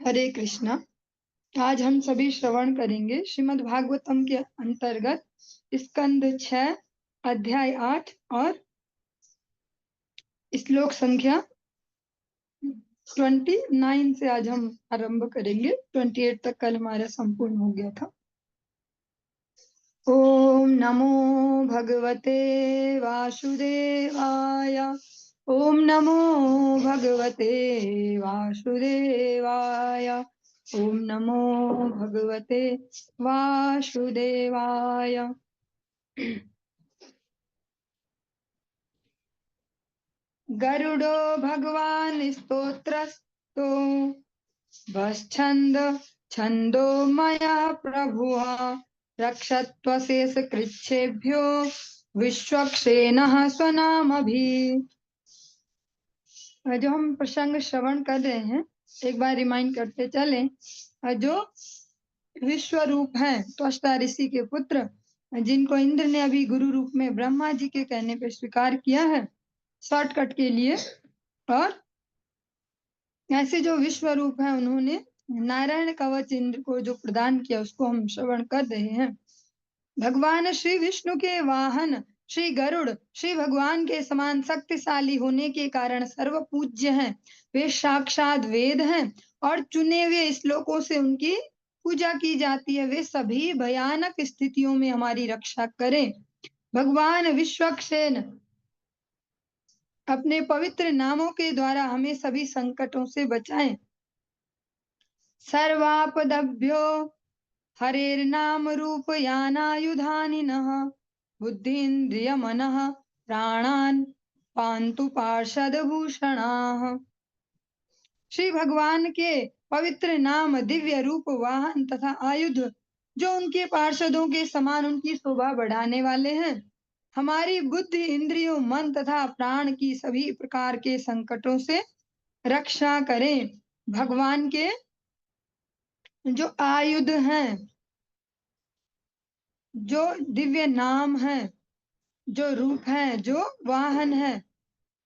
हरे कृष्णा। आज हम सभी श्रवण करेंगे श्रीमद् भागवतम के अंतर्गत स्कंद 6 अध्याय 8 और श्लोक संख्या 29 से आज हम आरंभ करेंगे। 28 तक कल हमारा संपूर्ण हो गया था। ओम नमो भगवते वासुदेवाय। ओम नमो भगवते वासुदेवाय। ओम नमो भगवते वासुदेवाय। गरुडो भगवान स्तोत्रस्तो भश्छन्द छन्दो मया प्रभुः रक्षत्वशेष कृच्छेभ्यो विश्वक्सेनः स्वनामभिः। जो हम प्रसंग श्रवण कर रहे हैं एक बार रिमाइंड करते चलें। जो विश्व रूप है त्वष्टा ऋषि के पुत्र जिनको इंद्र ने अभी गुरु रूप में ब्रह्मा जी के कहने पे स्वीकार किया है शॉर्टकट के लिए, और ऐसे जो विश्व रूप है उन्होंने नारायण कवच इंद्र को जो प्रदान किया उसको हम श्रवण कर रहे हैं। भगवान श्री विष्णु के वाहन श्री गरुड़ श्री भगवान के समान शक्तिशाली होने के कारण सर्व पूज्य हैं। वे साक्षात वेद हैं और चुने हुए श्लोकों से उनकी पूजा की जाती है। वे सभी भयानक स्थितियों में हमारी रक्षा करें। भगवान विश्वक्सेन अपने पवित्र नामों के द्वारा हमें सभी संकटों से बचाएं। सर्वापदभ्यो हरेर्नाम रूप यानायुधानि नः बुद्धिन्द्रिय मनः प्राणान पान्तु पार्षद भूषणाः। श्री भगवान के पवित्र नाम दिव्य रूप वाहन तथा आयुध जो उनके पार्षदों के समान उनकी शोभा बढ़ाने वाले हैं हमारी बुद्धि इंद्रियों मन तथा प्राण की सभी प्रकार के संकटों से रक्षा करें। भगवान के जो आयुध हैं, जो दिव्य नाम है, जो रूप है, जो वाहन है,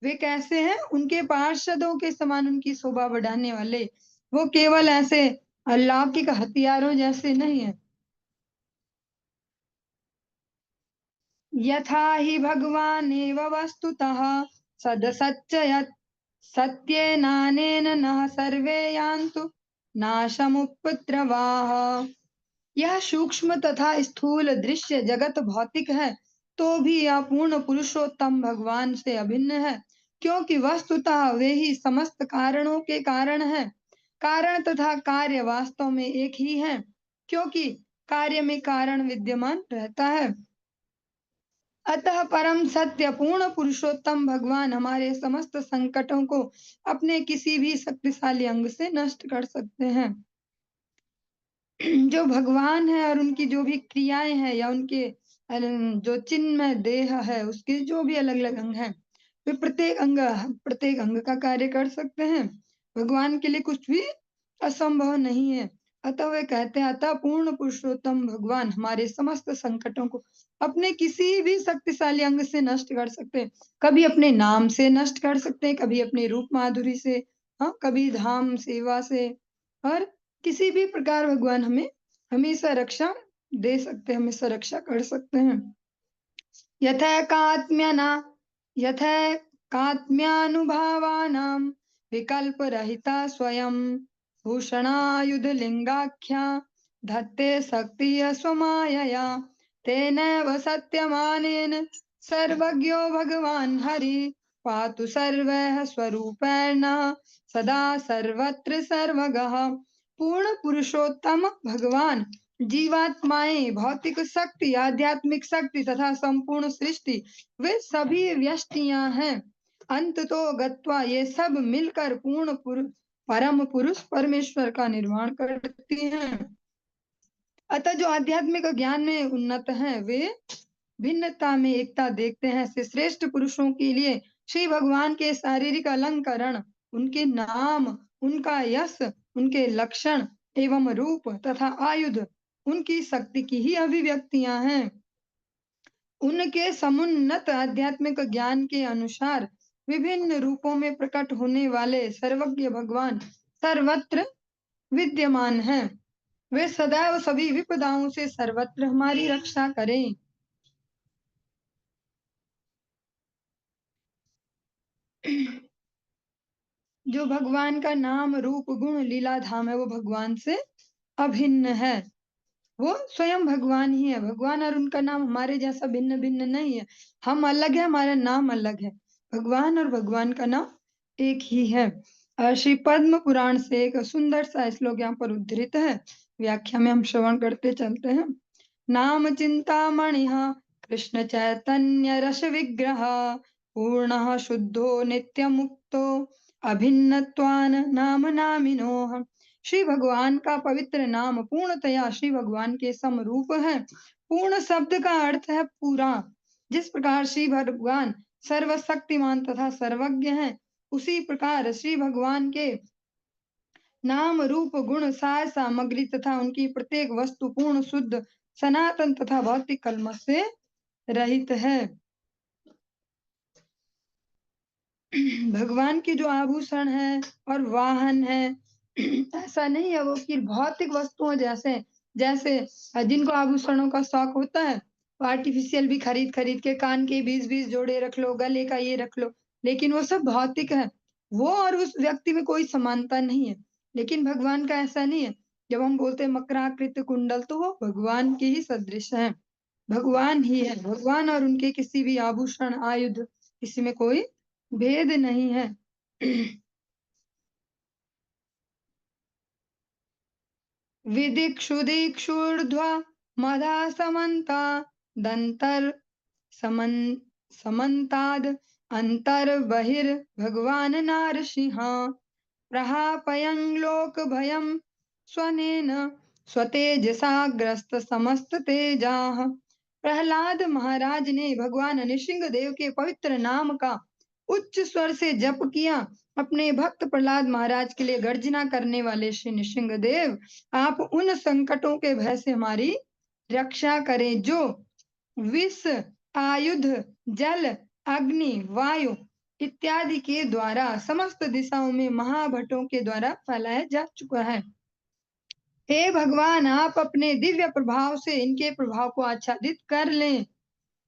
वे कैसे हैं? उनके पार्षदों के समान उनकी शोभा बढ़ाने वाले। वो केवल ऐसे अलौकिक हथियारों जैसे नहीं है। यथा हि भगवानेव वस्तुतः सदसच्च सत्येनानेन नः सर्वे यान्तु नाशमुपद्रवाः। यह सूक्ष्म तथा स्थूल दृश्य जगत भौतिक है तो भी यह पूर्ण पुरुषोत्तम भगवान से अभिन्न है, क्योंकि वस्तुतः वे ही समस्त कारणों के कारण है। कारण तथा कार्य वास्तव में एक ही है, क्योंकि कार्य में कारण विद्यमान रहता है। अतः परम सत्य पूर्ण पुरुषोत्तम भगवान हमारे समस्त संकटों को अपने किसी भी शक्तिशाली अंग से नष्ट कर सकते हैं। जो भगवान है और उनकी जो भी क्रियाएं हैं या उनके जो चिन्मय देह है उसके जो भी अलग अलग अंग हैं वे प्रत्येक अंग का कार्य कर सकते हैं। भगवान के लिए कुछ भी असंभव नहीं है। अतः वे कहते हैं अतः पूर्ण पुरुषोत्तम भगवान हमारे समस्त संकटों को अपने किसी भी शक्तिशाली अंग से नष्ट कर सकते हैं। कभी अपने नाम से नष्ट कर सकते हैं, कभी अपने रूप माधुरी से, हाँ, कभी धाम सेवा से, और किसी भी प्रकार भगवान हमें हमेशा रक्षा दे सकते हैं, हमेशा रक्षा कर सकते हैं। यथैकात्म्यानुभावानां विकल्परहिता स्वयं भूषणायुधलिङ्गाख्या धत्ते शक्तिः स्वमायया तेनैव सत्यमानेन सर्वज्ञो भगवान् हरि पातु सर्वैः स्वरूपेण सदा सर्वत्र सर्वगः। पूर्ण पुरुषोत्तम भगवान जीवात्माएं भौतिक शक्ति आध्यात्मिक शक्ति तथा संपूर्ण सृष्टि वे सभी व्यष्टियां हैं। अंत तो गत्वा ये सब मिलकर परम पुरुष परमेश्वर का निर्माण करती हैं। अतः जो आध्यात्मिक ज्ञान में उन्नत हैं वे भिन्नता में एकता देखते हैं। ऐसे श्रेष्ठ पुरुषों के लिए श्री भगवान के शारीरिक अलंकरण, उनके नाम, उनका यश, उनके लक्षण एवं रूप तथा आयुध उनकी शक्ति की ही अभिव्यक्तियां हैं। उनके समुन्नत आध्यात्मिक ज्ञान के अनुसार विभिन्न रूपों में प्रकट होने वाले सर्वज्ञ भगवान सर्वत्र विद्यमान है। वे सदैव सभी विपदाओं से सर्वत्र हमारी रक्षा करें। जो भगवान का नाम रूप गुण लीला धाम है वो भगवान से अभिन्न है। वो स्वयं भगवान ही है। भगवान और उनका नाम हमारे जैसा भिन्न भिन्न नहीं है। हम अलग है, हमारा नाम अलग है। भगवान और भगवान का नाम एक ही है। श्री पद्म पुराण से एक सुंदर सा श्लोक यहाँ पर उद्धृत है। व्याख्या में हम श्रवण करते चलते हैं। नाम चिंतामणि कृष्ण चैतन्य रस विग्रह पूर्ण शुद्धो नित्य मुक्तो अभिन्नत्वान नाम नामिनो। श्री भगवान का पवित्र नाम पूर्णतया श्री भगवान के समरूप है। पूर्ण शब्द का अर्थ है पूरा। जिस प्रकार श्री भगवान सर्वशक्तिमान तथा सर्वज्ञ हैं, उसी प्रकार श्री भगवान के नाम रूप गुण सार सामग्री तथा उनकी प्रत्येक वस्तु पूर्ण शुद्ध सनातन तथा भौतिक कलमश से रहित है। भगवान की जो आभूषण है और वाहन है, ऐसा नहीं है वो कि भौतिक वस्तुओं जैसे जैसे जिनको आभूषणों का शौक होता है, वो आर्टिफिशियल भी खरीद खरीद के कान के 20-20 जोड़े रख लो, गले का ये रख लो, लेकिन वो सब भौतिक है। वो और उस व्यक्ति में कोई समानता नहीं है। लेकिन भगवान का ऐसा नहीं है। जब हम बोलते हैं मकराकृत कुंडल, तो वो भगवान के ही सदृश है। भगवान ही है। भगवान और उनके किसी भी आभूषण आयुध किसी में कोई भेद नहीं है। विदिक्षुदिक्षुर्ध्वा मदा समन्ता दंतर समन समन्ताद अंतर बहिर् भगवान नारसिंह प्रहापयं लोक भयं स्वनेन स्वतेजसा ग्रस्त समस्त तेजाः। प्रहलाद महाराज ने भगवान नृसिंह देव के पवित्र नाम का उच्च स्वर से जप किया। अपने भक्त प्रहलाद महाराज के लिए गर्जना करने वाले श्री नृसिंह देव, आप उन संकटों के भय से हमारी रक्षा करें जो विष, आयुध, जल, अग्नि, वायु इत्यादि के द्वारा समस्त दिशाओं में महाभटों के द्वारा फैलाया जा चुका है। हे भगवान, आप अपने दिव्य प्रभाव से इनके प्रभाव को आच्छादित कर लें।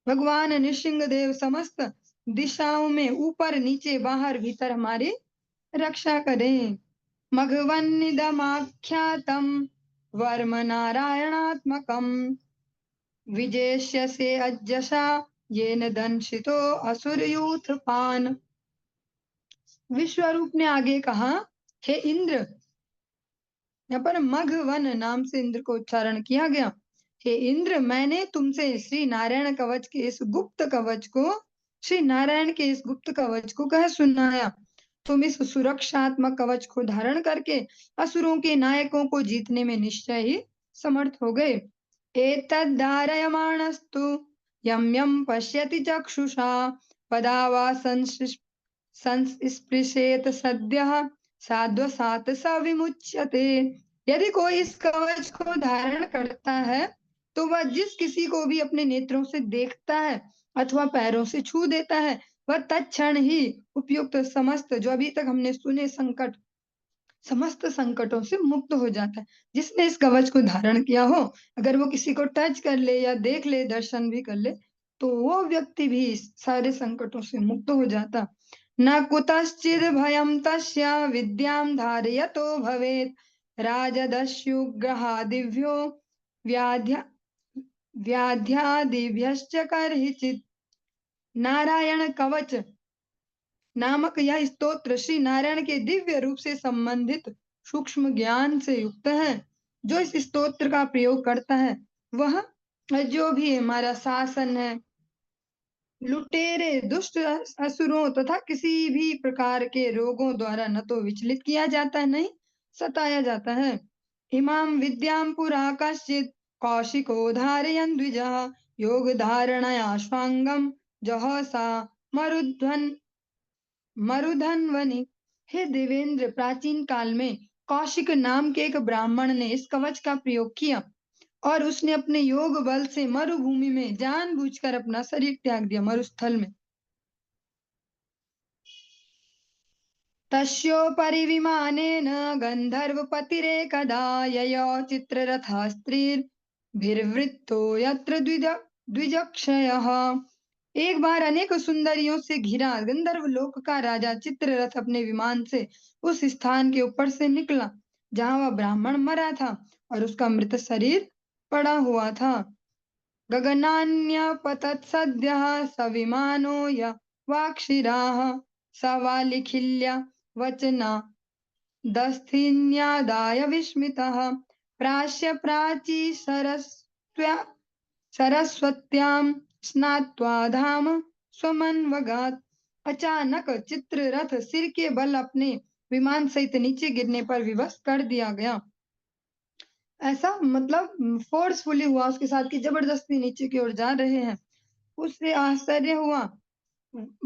भगवान नृसिंह देव समस्त दिशाओं में ऊपर नीचे बाहर भीतर हमारी रक्षा करें। मघवन्निदमाख्यातम वर्म नारायणात्मकम विजेष्य से अजसा येन दंशितो असुरयूथ पान। विश्वरूप ने आगे कहा, हे इंद्र, यहाँ पर मघवन नाम से इंद्र को उच्चारण किया गया। हे इंद्र, मैंने तुमसे श्री नारायण कवच के इस गुप्त कवच को श्री नारायण के इस गुप्त कवच को कह सुनाया। तुम इस सुरक्षात्मक कवच को धारण करके असुरों के नायकों को जीतने में निश्चय ही समर्थ हो गए। एतद्धारयमाणस्तु यम यम पश्यति चक्षुषा पदावा संस्पृशेत सद्यः साध्वसात् स विमुच्यते। यदि कोई इस कवच को धारण करता है, तो वह जिस किसी को भी अपने नेत्रों से देखता है अथवा पैरों से छू देता है, वह तत्क्षण ही उपयुक्त समस्त जो अभी तक हमने सुने संकट, समस्त संकटों से मुक्त हो जाता है। जिसने इस कवच को धारण किया हो, अगर वो किसी को टच कर ले या देख ले, दर्शन भी कर ले, तो वो व्यक्ति भी सारे संकटों से मुक्त हो जाता। न कुतश्चिद भयं तस्य विद्यां धारयतो भवेत् राजदस्युग्रहादिभ्यो व्याध्या व्याध्यादिभ्यश्च कर्हिचित्। नारायण कवच नामक यह स्तोत्र श्री नारायण के दिव्य रूप से संबंधित सूक्ष्म ज्ञान से युक्त है। जो इस स्तोत्र का प्रयोग करता है, वह जो भी हमारा शासन है, लुटेरे, दुष्ट असुरों तथा किसी भी प्रकार के रोगों द्वारा न तो विचलित किया जाता है, नहीं सताया जाता है। इमाम विद्याम पुरा कश्चित कौशिको धारयन् द्विजः योग धारणया स्वांगम जहसा मरुध्वन मरुधन्वनि। हे देवेंद्र, प्राचीन काल में कौशिक नाम के एक ब्राह्मण ने इस कवच का प्रयोग किया और उसने अपने योग बल से मरुभूमि में जानबूझकर अपना शरीर त्याग दिया, मरुस्थल में। तस्योपरि विमानेन गन्धर्वपतिरेकदा ययो चित्ररथस्त्रीभिर्वृत्तो यत्र द्विजक्षयः। एक बार अनेक सुंदरियों से घिरा गंधर्व लोक का राजा चित्ररथ अपने विमान से उस स्थान के ऊपर से निकला जहां वह ब्राह्मण मरा था और उसका मृत शरीर पड़ा हुआ था। गगनान्यपतत् सद्यः स विमानो य वाक्षिराः सवालिखिल्य वचना दस्थिन्यादाय विस्मितः प्राच्य प्राची सरस्वत्यां स्नात्वा धाम स्वमन्वगात्। अचानक चित्ररथ सिर के बल अपने विमान सहित नीचे गिरने पर विवश कर दिया गया। ऐसा मतलब फोर्सफुली हुआ उसके साथ कि जबरदस्ती नीचे की ओर जा रहे हैं। उससे आश्चर्य हुआ।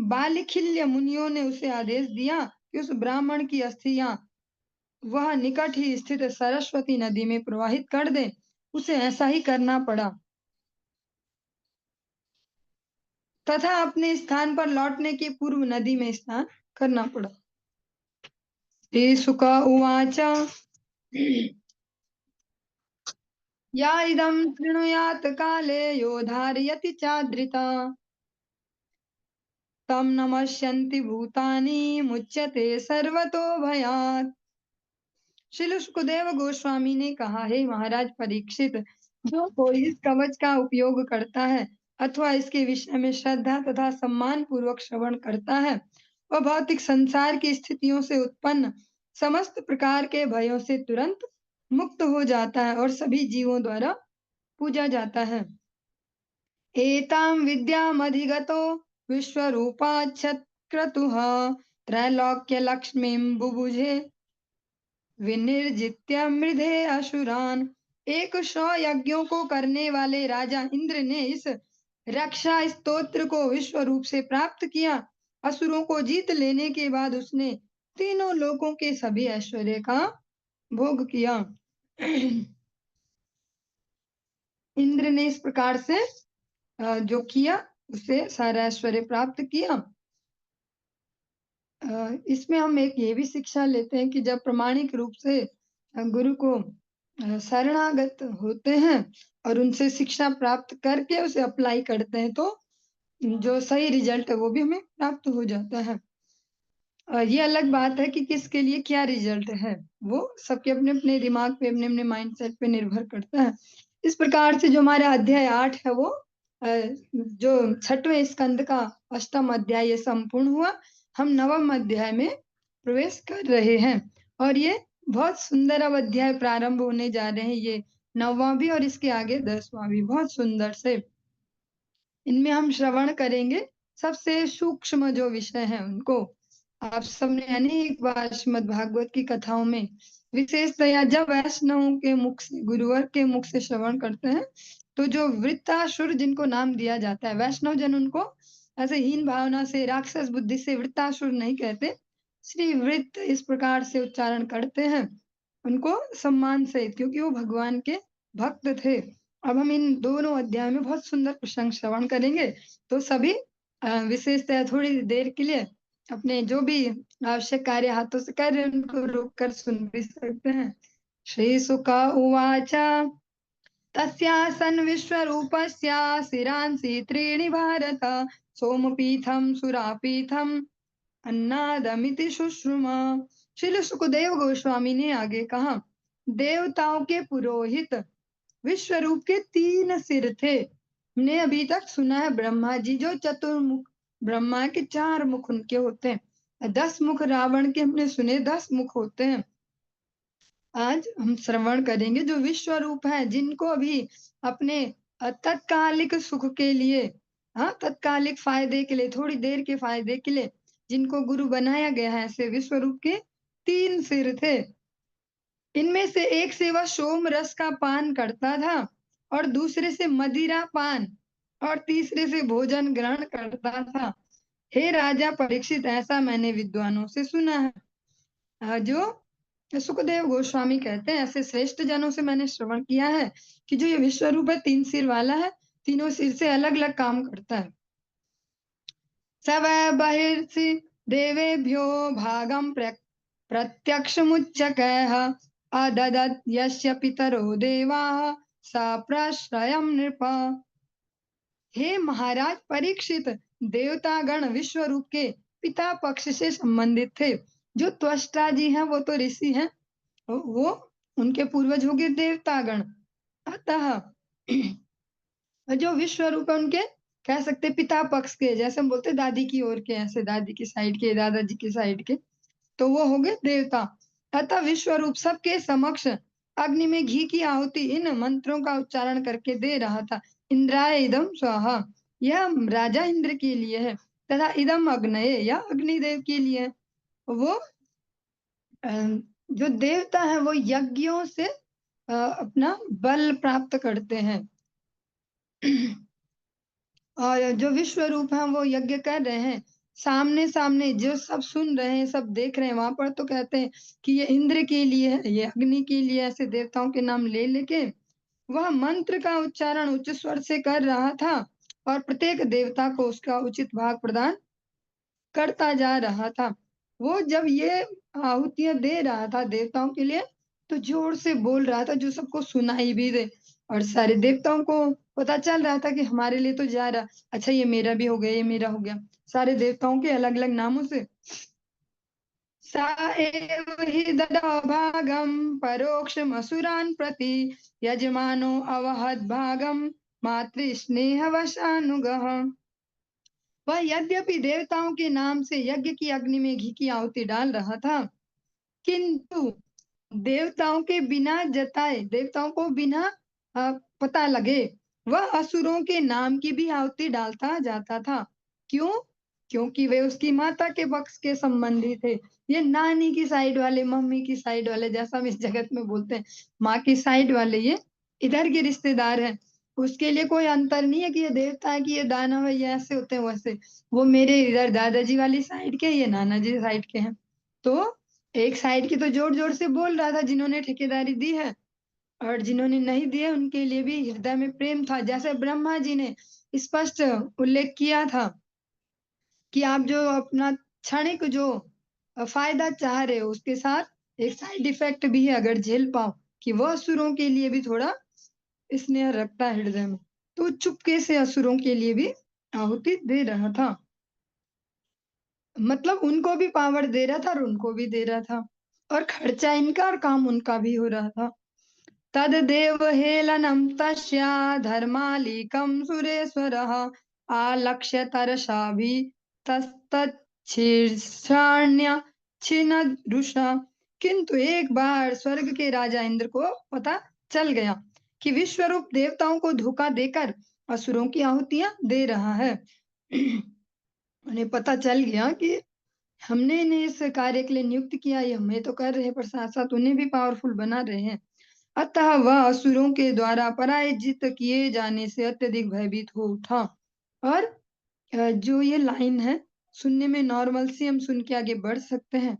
बालिखिल्य मुनियों ने उसे आदेश दिया कि उस ब्राह्मण की अस्थियां वह निकट ही स्थित सरस्वती नदी में प्रवाहित कर दे। उसे ऐसा ही करना पड़ा तथा अपने स्थान पर लौटने के पूर्व नदी में स्नान करना पड़ा। शुक उवाच या इदं शृणुयात् काले यो धारयति चाद्रिता तं नमस्यन्ति भूतानि मुच्यते सर्वतो भयात्। श्री सुखदेव गोस्वामी ने कहा, हे महाराज परीक्षित, जो कोई इस कवच का उपयोग करता है अथवा इसके विषय में श्रद्धा तथा सम्मान पूर्वक श्रवण करता है वह भौतिक संसार की स्थितियों से उत्पन्न समस्त प्रकार के भयों से तुरंत मुक्त हो जाता है और सभी जीवों द्वारा पूजा जाता है। एतां विद्यामधिगतो विश्वरूपाच्छक्रतुः त्रैलोक्यलक्ष्मीं बुभुजे विनिर्जित्य मृधे असुरान। 100 यज्ञों को करने वाले राजा इंद्र ने इस रक्षा स्तोत्र को विश्व रूप से प्राप्त किया। असुरों को जीत लेने के बाद उसने तीनों लोकों के सभी ऐश्वर्य का भोग किया। इंद्र ने इस प्रकार से जो किया उसे सारा ऐश्वर्य प्राप्त किया। इसमें हम एक ये भी शिक्षा लेते हैं कि जब प्रामाणिक रूप से गुरु को शरणागत होते हैं और उनसे शिक्षा प्राप्त करके उसे अप्लाई करते हैं तो जो सही रिजल्ट है वो भी हमें प्राप्त हो जाता है। ये अलग बात है कि किसके लिए क्या रिजल्ट है, वो सबके अपने अपने दिमाग पे अपने अपने माइंडसेट पे निर्भर करता है। इस प्रकार से जो हमारा अध्याय 8 है वो जो 6वें स्कंद का 8वां अध्याय ये संपूर्ण हुआ। हम 9वें अध्याय में प्रवेश कर रहे हैं और ये बहुत सुंदर अब अध्याय प्रारंभ होने जा रहे हैं। ये 9वां भी और इसके आगे 10वां भी बहुत सुंदर से इनमें हम श्रवण करेंगे। सबसे सूक्ष्म जो विषय है उनको आप सबने अनेक बार श्रीमद् भागवत की कथाओं में विशेषतया जब वैष्णवों के मुख से गुरुवर के मुख से श्रवण करते हैं तो जो वृत्तासुर जिनको नाम दिया जाता है, वैष्णव जन उनको ऐसे हीन भावना से राक्षस बुद्धि से वृत्तासुर नहीं कहते, श्री वृत्त इस प्रकार से उच्चारण करते हैं उनको सम्मान से, क्योंकि वो भगवान के भक्त थे। अब हम इन दोनों अध्याय में बहुत सुंदर प्रसंग श्रवण करेंगे तो सभी विशेषतः थोड़ी देर के लिए अपने जो भी आवश्यक कार्य हाथों से कर रहे हैं उनको रोक कर सुन भी सकते हैं। श्री सुक उवाच तस्यासन् विश्वरूपस्य शिरांसि त्रीणि भारत सोमपीठं सुरापीठं अन्नादमिति शुश्रुम। श्री सुखदेव गोस्वामी ने आगे कहा, देवताओं के पुरोहित विश्वरूप के 3 सिर थे। हमने अभी तक सुना है ब्रह्मा जी जो चतुर्मुख, ब्रह्मा के 4 मुख उनके होते हैं। 10 मुख रावण के हमने सुने 10 मुख होते हैं। आज हम श्रवण करेंगे जो विश्व रूप है, जिनको अभी अपने तत्कालिक सुख के लिए, तत्कालिक फायदे के लिए, थोड़ी देर के फायदे के लिए जिनको गुरु बनाया गया है, ऐसे विश्व रूप के 3 सिर थे। इनमें से एक से वह सोम रस का पान करता था और दूसरे से मदिरा पान और तीसरे से भोजन ग्रहण करता था। हे राजा परीक्षित, ऐसा मैंने विद्वानों से सुना है। जो सुखदेव गोस्वामी कहते हैं, ऐसे श्रेष्ठ जनों से मैंने श्रवण किया है कि जो ये विश्व रूप है 3 सिर वाला है, तीनों सिर से अलग अलग काम करता है। सब बहिर्षि देवेभ्यो भागं प्रत्यक्षमुच्चकैः अददत् यस्य पितरो देवाः स प्रश्रयं नृप। हे महाराज परीक्षित, देवतागण विश्व रूप के पिता पक्ष से संबंधित थे। जो त्वष्टा जी हैं वो तो ऋषि हैं, वो उनके पूर्वज हो गए देवतागण। अतः जो विश्व रूप है उनके, कह सकते पिता पक्ष के, जैसे हम बोलते दादी की ओर के, ऐसे दादी की साइड के, दादाजी की साइड के, तो वो हो गए देवता। अतः विश्व रूप सबके समक्ष अग्नि में घी की आहुति इन मंत्रों का उच्चारण करके दे रहा था। इंद्राय इदम स्वाहा, यह राजा इंद्र के लिए है, तथा इदम अग्नये, यह अग्निदेव के लिए है। वो जो देवता है वो यज्ञों से अपना बल प्राप्त करते हैं और जो विश्व रूप है वो यज्ञ कर रहे हैं, सामने सामने जो सब सुन रहे हैं, सब देख रहे हैं। वहां पर तो कहते हैं कि ये इंद्र के लिए है, ये अग्नि के लिए, ऐसे देवताओं के नाम ले लेके वह मंत्र का उच्चारण उच्च स्वर से कर रहा था और प्रत्येक देवता को उसका उचित भाग प्रदान करता जा रहा था। वो जब ये आहुतियां दे रहा था देवताओं के लिए, तो जोर से बोल रहा था जो सबको सुनाई भी दे, और सारे देवताओं को पता चल रहा था कि हमारे लिए तो जा रहा, अच्छा ये मेरा भी हो गया, ये मेरा हो गया, सारे देवताओं के अलग अलग नामों से। सा एव हि ददौ भागं परोक्षमसुरान् प्रति यजमानो अवहद् भागं मातृस्नेहवशानुगः। वह यद्यपि देवताओं के नाम से यज्ञ की अग्नि में घी की आहुति डाल रहा था, किंतु देवताओं के बिना जताए, देवताओं को बिना पता लगे, वह असुरों के नाम की भी आहुति डालता जाता था। क्यों? क्योंकि वे उसकी माता के पक्ष के संबंधी थे। ये नानी की साइड वाले, मम्मी की साइड वाले, जैसा हम इस जगत में बोलते हैं माँ की साइड वाले, ये इधर के रिश्तेदार हैं। उसके लिए कोई अंतर नहीं है कि ये देवता है कि ये दानव है, ये ऐसे होते हैं वैसे। वो मेरे इधर दादाजी वाली साइड के, ये नाना जी साइड के हैं। तो एक साइड की तो जोर जोर से बोल रहा था जिन्होंने ठेकेदारी दी है, और जिन्होंने नहीं दी है उनके लिए भी हृदय में प्रेम था। जैसे ब्रह्मा जी ने स्पष्ट उल्लेख किया था कि आप जो अपना क्षणिक जो फायदा चाह रहे हो, उसके साथ एक साइड इफेक्ट भी है, अगर झेल पाओ, कि वह असुरों के लिए भी थोड़ा स्नेह रखता है हृदय में। तो चुपके से असुरों के लिए भी आहुति दे रहा था, मतलब उनको भी पावर दे रहा था और उनको भी दे रहा था, और खर्चा इनका और काम उनका भी हो रहा था। तदेव हेलनं तस्या धर्मालीकं सुरेश्वरः आलक्ष्य तरसाभितस्तच्छीर्षाण्य छिन्नदृशा। किंतु एक बार स्वर्ग के राजा इंद्र को पता चल गया कि विश्वरूप देवताओं को धोखा देकर असुरों की आहुतियां दे रहा है। उन्हें पता चल गया कि हमने इन्हें इस कार्य के लिए नियुक्त किया, ये हमें तो कर रहे हैं पर साथ साथ उन्हें भी पावरफुल बना रहे हैं। अतः वह असुरों के द्वारा पराजित किए जाने से अत्यधिक भयभीत हो उठा। और जो ये लाइन है सुनने में नॉर्मल सी, हम सुन के आगे बढ़ सकते हैं,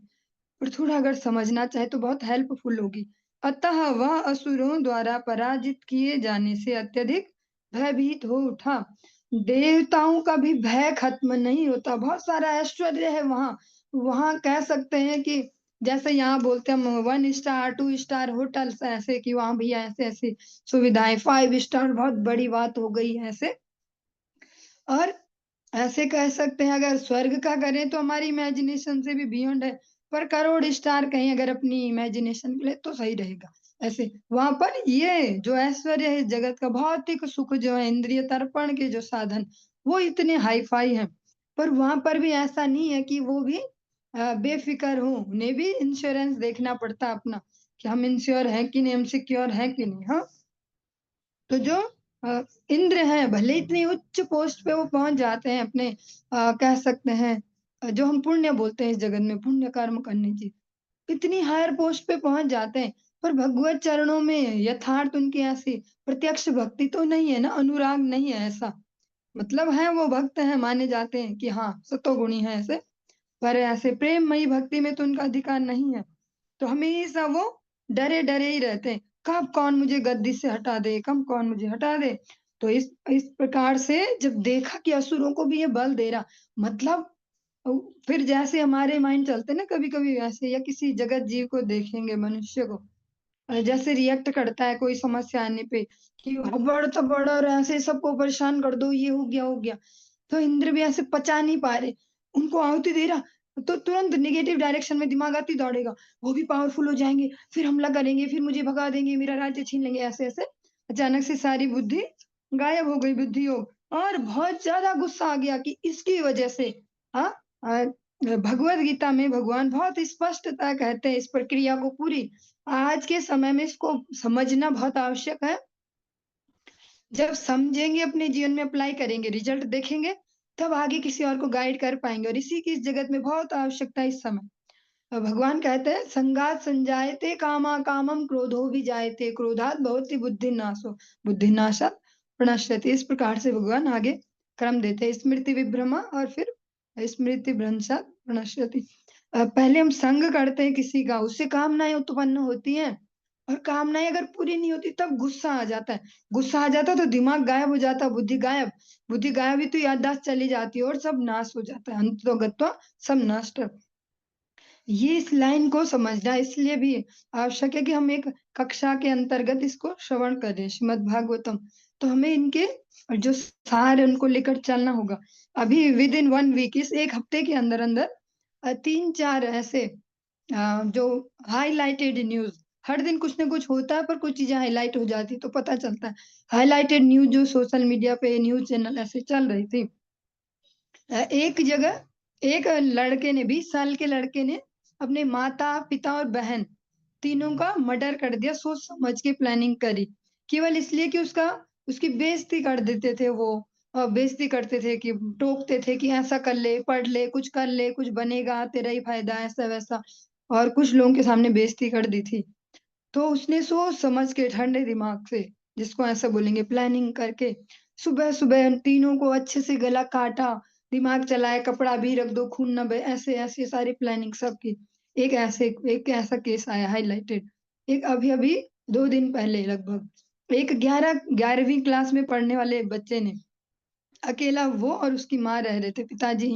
पर थोड़ा अगर समझना चाहे तो बहुत हेल्पफुल होगी। अतः वह असुरों द्वारा पराजित किए जाने से अत्यधिक भयभीत हो उठा। देवताओं का भी भय खत्म नहीं होता, बहुत सारा ऐश्वर्य है वहां। वहां कह सकते हैं कि जैसे यहाँ बोलते हैं 1 स्टार 2 स्टार होटल्स, ऐसे कि वहां भी ऐसे ऐसे सुविधाएं, 5 स्टार बहुत बड़ी बात हो गई है ऐसे। और ऐसे कह सकते हैं अगर स्वर्ग का करें तो हमारी इमेजिनेशन से भी बियॉन्ड है, पर करोड़ स्टार कहीं अगर अपनी इमेजिनेशन के लिए तो सही रहेगा। ऐसे वहां पर ये जो ऐश्वर्य है इस जगत का, भौतिक सुख जो है, इंद्रिय तर्पण के जो साधन, वो इतने हाई फाई हैं, पर वहां पर भी ऐसा नहीं है कि वो भी बेफिक्र हो। उन्हें भी इंश्योरेंस देखना पड़ता है अपना, कि हम इंश्योर हैं कि नहीं, हम सिक्योर हैं कि नहीं। हाँ, तो जो अ, इंद्र हैं, भले इतनी उच्च पोस्ट पे वो पहुंच जाते हैं अपने, कह सकते हैं जो हम पुण्य बोलते हैं इस जगत में, पुण्य कर्म करने की, इतनी हायर पोस्ट पे पहुंच जाते हैं, पर भगवत चरणों में यथार्थ उनकी ऐसी प्रत्यक्ष भक्ति तो नहीं है ना, अनुराग नहीं है ऐसा। मतलब है वो भक्त हैं, माने जाते हैं कि हाँ सतोगुणी है ऐसे, पर ऐसे प्रेममयी भक्ति में तो उनका अधिकार नहीं है। तो हमेशा वो डरे डरे ही रहते हैं, कब कौन मुझे गद्दी से हटा दे, कब कौन मुझे हटा दे। तो इस प्रकार से जब देखा कि असुरों को भी ये बल दे रहा, मतलब फिर जैसे हमारे माइंड चलते ना कभी कभी वैसे, या किसी जगत जीव को देखेंगे, मनुष्य को जैसे रिएक्ट करता है कोई समस्या आने पे, कि बड़ तो बड़ा और ऐसे सबको परेशान कर दो, ये हो गया हो गया। तो इंद्र भी ऐसे पचा नहीं पा रहे, उनको आहुति दे रहा, तो तुरंत निगेटिव डायरेक्शन में दिमाग आती दौड़ेगा, वो भी पावरफुल हो जाएंगे, फिर हमला करेंगे, फिर मुझे भगा देंगे, मेरा राज्य छीन लेंगे, ऐसे ऐसे अचानक से सारी बुद्धि गायब हो गई, बुद्धि योग। और बहुत ज्यादा गुस्सा आ गया कि इसकी वजह से, हाँ, भगवत गीता में भगवान बहुत स्पष्टता कहते हैं इस प्रक्रिया को पूरी। आज के समय में इसको समझना बहुत आवश्यक है। जब समझेंगे, अपने जीवन में अप्लाई करेंगे, रिजल्ट देखेंगे, तब आगे किसी और को गाइड कर पाएंगे, और इसी की इस जगत में बहुत आवश्यकता है इस समय। भगवान कहते हैं, संगात संजायते कामा कामम क्रोधो भी जायते क्रोधात भवति बुद्धि नाशो बुद्धि नाशात प्रणश्यति। इस प्रकार से भगवान आगे क्रम देते हैं, स्मृति विभ्रमा और फिर स्मृति भ्रंशात प्रणश्यति। पहले हम संग करते हैं किसी का, उससे कामनाएं उत्पन्न होती हैं, और कामनाएं अगर पूरी नहीं होती तब गुस्सा आ जाता है। गुस्सा आ जाता है तो दिमाग गायब हो जाता है, बुद्धि गायब, बुद्धि गायब हुई तो याददाश्त चली जाती है और सब नाश हो जाता है, अंततो गत्वा सब नष्ट। ये इस लाइन को समझना इसलिए भी आवश्यक है कि हम एक कक्षा के अंतर्गत इसको श्रवण करें, श्रीमद् भागवतम। तो हमें इनके जो सार है उनको लेकर चलना होगा। अभी विद इन 1 वीक, इस एक हफ्ते के अंदर अंदर 3-4 ऐसे जो हाईलाइटेड न्यूज, हर दिन कुछ ना कुछ होता है पर कुछ चीजें हाईलाइट हो जाती तो पता चलता है। हाईलाइटेड न्यूज जो सोशल मीडिया पे न्यूज चैनल ऐसे चल रही थी, एक जगह एक लड़के ने, 20 साल के लड़के ने अपने माता पिता और बहन तीनों का मर्डर कर दिया, सोच समझ के प्लानिंग करी, केवल इसलिए कि उसकी बेइज्जती कर देते थे वो, और बेइज्जती करते थे कि टोकते थे कि ऐसा कर ले, पढ़ ले, कुछ बनेगा, तेरा ही फायदा, ऐसा वैसा, और कुछ लोगों के सामने बेइज्जती कर दी थी। तो उसने सोच समझ के ठंडे दिमाग से, जिसको ऐसा बोलेंगे प्लानिंग करके, सुबह सुबह तीनों को अच्छे से गला काटा, दिमाग चलाया, कपड़ा भी रख दो, खून न बहे, ऐसे ऐसे सारी प्लानिंग सब की। एक ऐसा केस आया हाईलाइटेड, एक अभी अभी 2 दिन पहले लगभग, एक 11वीं क्लास में पढ़ने वाले बच्चे ने, अकेला वो और उसकी माँ रह रहे थे, पिताजी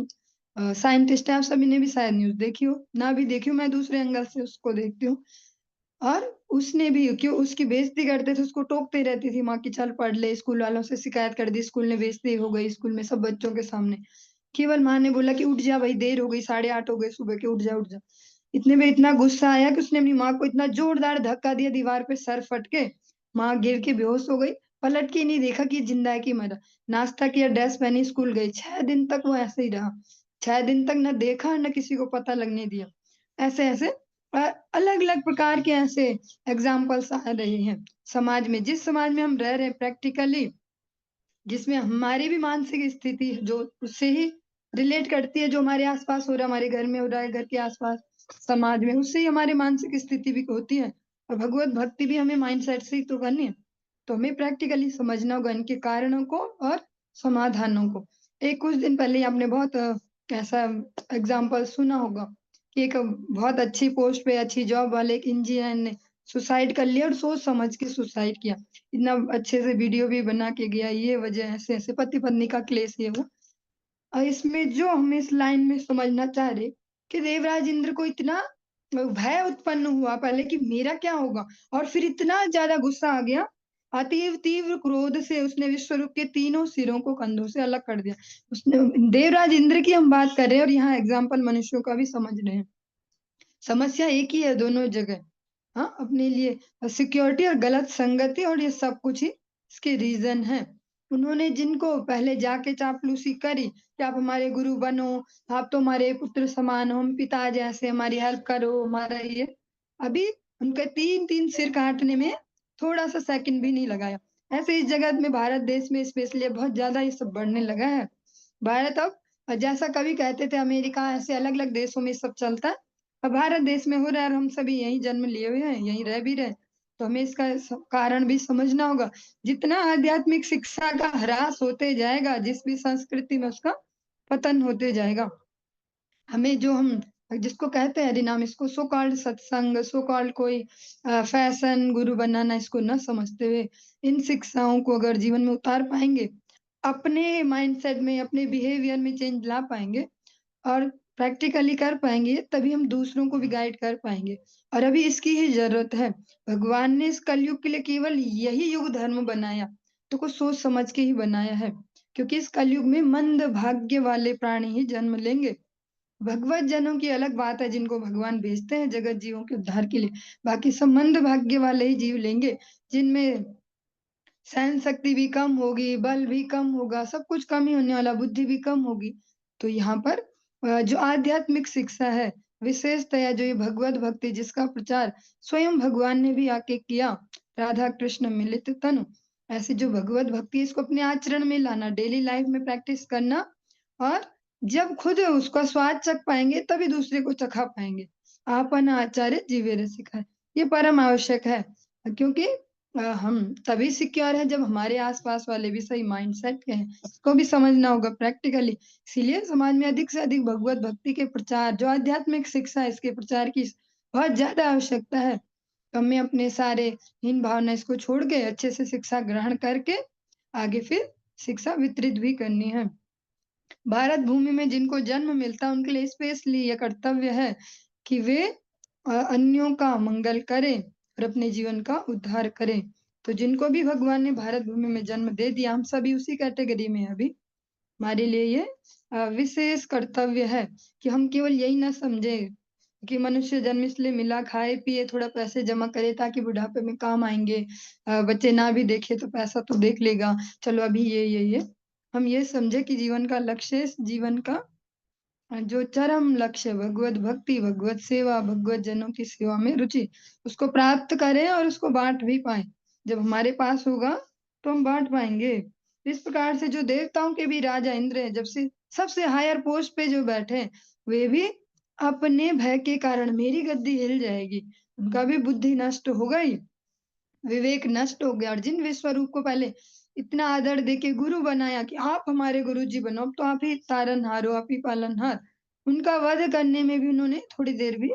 साइंटिस्ट है। आप सभी ने भी शायद न्यूज देखी हो, ना भी देखी हो, मैं दूसरे एंगल से उसको देखती हूँ। और उसने भी, क्यों उसकी बेइज्जती करते थे, उसको टोकते रहती थी माँ की, चल पढ़ ले, स्कूल वालों से शिकायत कर दी, स्कूल ने बेइज्जती हो गई, स्कूल में सब बच्चों के सामने। केवल माँ ने बोला कि उठ जा भाई, देर हो गई, 8:30 हो गए सुबह के, उठ जा उठ जा। इतने में इतना गुस्सा आया कि उसने अपनी माँ को इतना जोरदार धक्का दिया, दीवार पे सर फट के माँ गिर के बेहोश हो गई। पलट के नहीं देखा कि जिंदा है कि मरा। नाश्ता किया, ड्रेस पहनी, स्कूल गई। 6 दिन तक वो ऐसे ही रहा। 6 दिन तक न देखा न किसी को पता लगने दिया। ऐसे ऐसे अलग अलग प्रकार के ऐसे एग्जाम्पल्स आ रहे हैं समाज में, जिस समाज में हम रह रहे हैं प्रैक्टिकली, जिसमें हमारी भी मानसिक स्थिति जो उससे ही रिलेट करती है, जो हमारे आसपास हो रहा है, हमारे घर में हो रहा है, घर के आसपास, समाज में, उससे ही हमारी मानसिक स्थिति भी होती है। और भगवत भक्ति भी हमें माइंडसेट से ही तो करनी है। तो हमें प्रैक्टिकली समझना होगा इनके कारणों को और समाधानों को। एक कुछ दिन पहले ही आपने बहुत ऐसा एग्जाम्पल सुना होगा कि एक बहुत अच्छी पोस्ट पे, अच्छी जॉब वाले एक इंजीनियर ने सुसाइड कर लिया, और सोच समझ के सुसाइड किया। इतना अच्छे से वीडियो भी बना के गया, ये वजह ऐसे ऐसे, पति पत्नी का क्लेश ये वो। और इसमें जो हम इस लाइन में समझना चाह रहे कि देवराज इंद्र को इतना भय उत्पन्न हुआ पहले कि मेरा क्या होगा, और फिर इतना ज्यादा गुस्सा आ गया, अतीव तीव्र क्रोध से उसने विश्वरूप के तीनों सिरों को कंधों से अलग कर दिया। उसने, देवराज इंद्र की हम बात कर रहे हैं और यहाँ एग्जाम्पल मनुष्यों का भी समझ रहे हैं। समस्या एक ही है दोनों जगह, हाँ, अपने लिए सिक्योरिटी और गलत संगति, और ये सब कुछ ही इसके रीजन है। उन्होंने जिनको पहले जाके चापलूसी करी कि आप हमारे गुरु बनो, आप तो हमारे पुत्र समान हो, हम पिता जैसे, हमारी हेल्प करो, हमारा ये, अभी उनके 3-3 सिर काटने में थोड़ा सा सेकंड भी नहीं लगाया। ऐसे इस जगत में, भारत देश में स्पेशली बहुत ज्यादा ये सब बढ़ने लगा है। भारत अब, जैसा कभी कहते थे अमेरिका, ऐसे अलग अलग देशों में सब चलता है, अब भारत देश में हो रहा है, और हम सभी यही जन्म लिए हुए हैं, यहीं रह भी रहे, तो हमें इसका कारण भी समझना होगा। जितना आध्यात्मिक शिक्षा का ह्रास होते जाएगा, जिस भी संस्कृति में, उसका पतन होते जाएगा। हमें जो हम जिसको कहते हैं हरिनाम, इसको सो कॉल्ड सत्संग, सो कॉल्ड कोई फैशन, गुरु बनाना, इसको न समझते हुए इन शिक्षाओं को अगर जीवन में उतार पाएंगे, अपने माइंडसेट में, अपने बिहेवियर में चेंज ला पाएंगे, और प्रैक्टिकली कर पाएंगे तभी हम दूसरों को भी गाइड कर पाएंगे। और अभी इसकी ही जरूरत है। भगवान ने इस कलयुग के लिए केवल यही युग धर्म बनाया तो कुछ सोच समझ के ही बनाया है, क्योंकि इस कलयुग में मंद भाग्य वाले प्राणी ही जन्म लेंगे। भगवत जनों की अलग बात है जिनको भगवान भेजते हैं जगत जीवों के उद्धार के लिए। बाकी सब मंद भाग्य वाले ही जीव लेंगे, जिनमें सहन शक्ति भी कम होगी, बल भी कम होगा, सब कुछ कम ही होने वाला, बुद्धि भी कम होगी। तो यहाँ पर जो आध्यात्मिक शिक्षा है, विशेषतया जो ये भगवत भक्ति जिसका प्रचार स्वयं भगवान ने भी आके किया, राधा कृष्ण मिलित तनु, ऐसी जो भगवत भक्ति इसको अपने आचरण में लाना, डेली लाइफ में प्रैक्टिस करना। और जब खुद उसका स्वाद चख पाएंगे तभी दूसरे को चखा पाएंगे। आपन आचार्य जीवे रसिका, ये परम आवश्यक है। क्योंकि हम तभी सिक्योर है जब हमारे आसपास वाले भी सही माइंडसेट के हैं, इसको भी समझना होगा प्रैक्टिकली। इसीलिए समाज में अधिक से अधिक भगवत भक्ति के प्रचार, जो आध्यात्मिक शिक्षा है, इसके प्रचार की बहुत ज्यादा आवश्यकता है। तो हमें अपने सारे हीन भावना इसको छोड़ के अच्छे से शिक्षा ग्रहण करके आगे फिर शिक्षा वितरित भी करनी है। भारत भूमि में जिनको जन्म मिलता है उनके लिए स्पेशली यह कर्तव्य है कि वे अन्यों का मंगल करें और अपने जीवन का उद्धार करें। तो जिनको भी भगवान ने भारत भूमि में जन्म दे दिया, हम सभी उसी कैटेगरी में हैं अभी। हमारे लिए ये विशेष कर्तव्य है कि हम केवल यही ना समझे कि मनुष्य जन्म इसलिए मिला, खाए पिए थोड़ा पैसे जमा करे ताकि बुढ़ापे में काम आएंगे, बच्चे ना भी देखे तो पैसा तो देख लेगा, चलो अभी ये हम ये समझे कि जीवन का लक्ष्य, इस जीवन का जो चरम लक्ष्य, भगवत भक्ति, भगवत सेवा, भगवत जनों की सेवा में रुचि, उसको प्राप्त करें और उसको बांट भी पाए। जब हमारे पास होगा तो हम बांट पाएंगे। इस प्रकार से जो देवताओं के भी राजा इंद्र है, जब से सबसे हायर पोस्ट पे जो बैठे हैं, वे भी अपने भय के कारण मेरी गद्दी हिल जाएगी, उनका भी बुद्धि नष्ट हो गई, विवेक नष्ट हो गया। और जिन विश्वरूप को पहले इतना आदर देके गुरु बनाया कि आप हमारे गुरु जी बनो, अब तो आप ही तारनहार हो, आप ही पालनहार, उनका वध करने में भी उन्होंने थोड़ी देर भी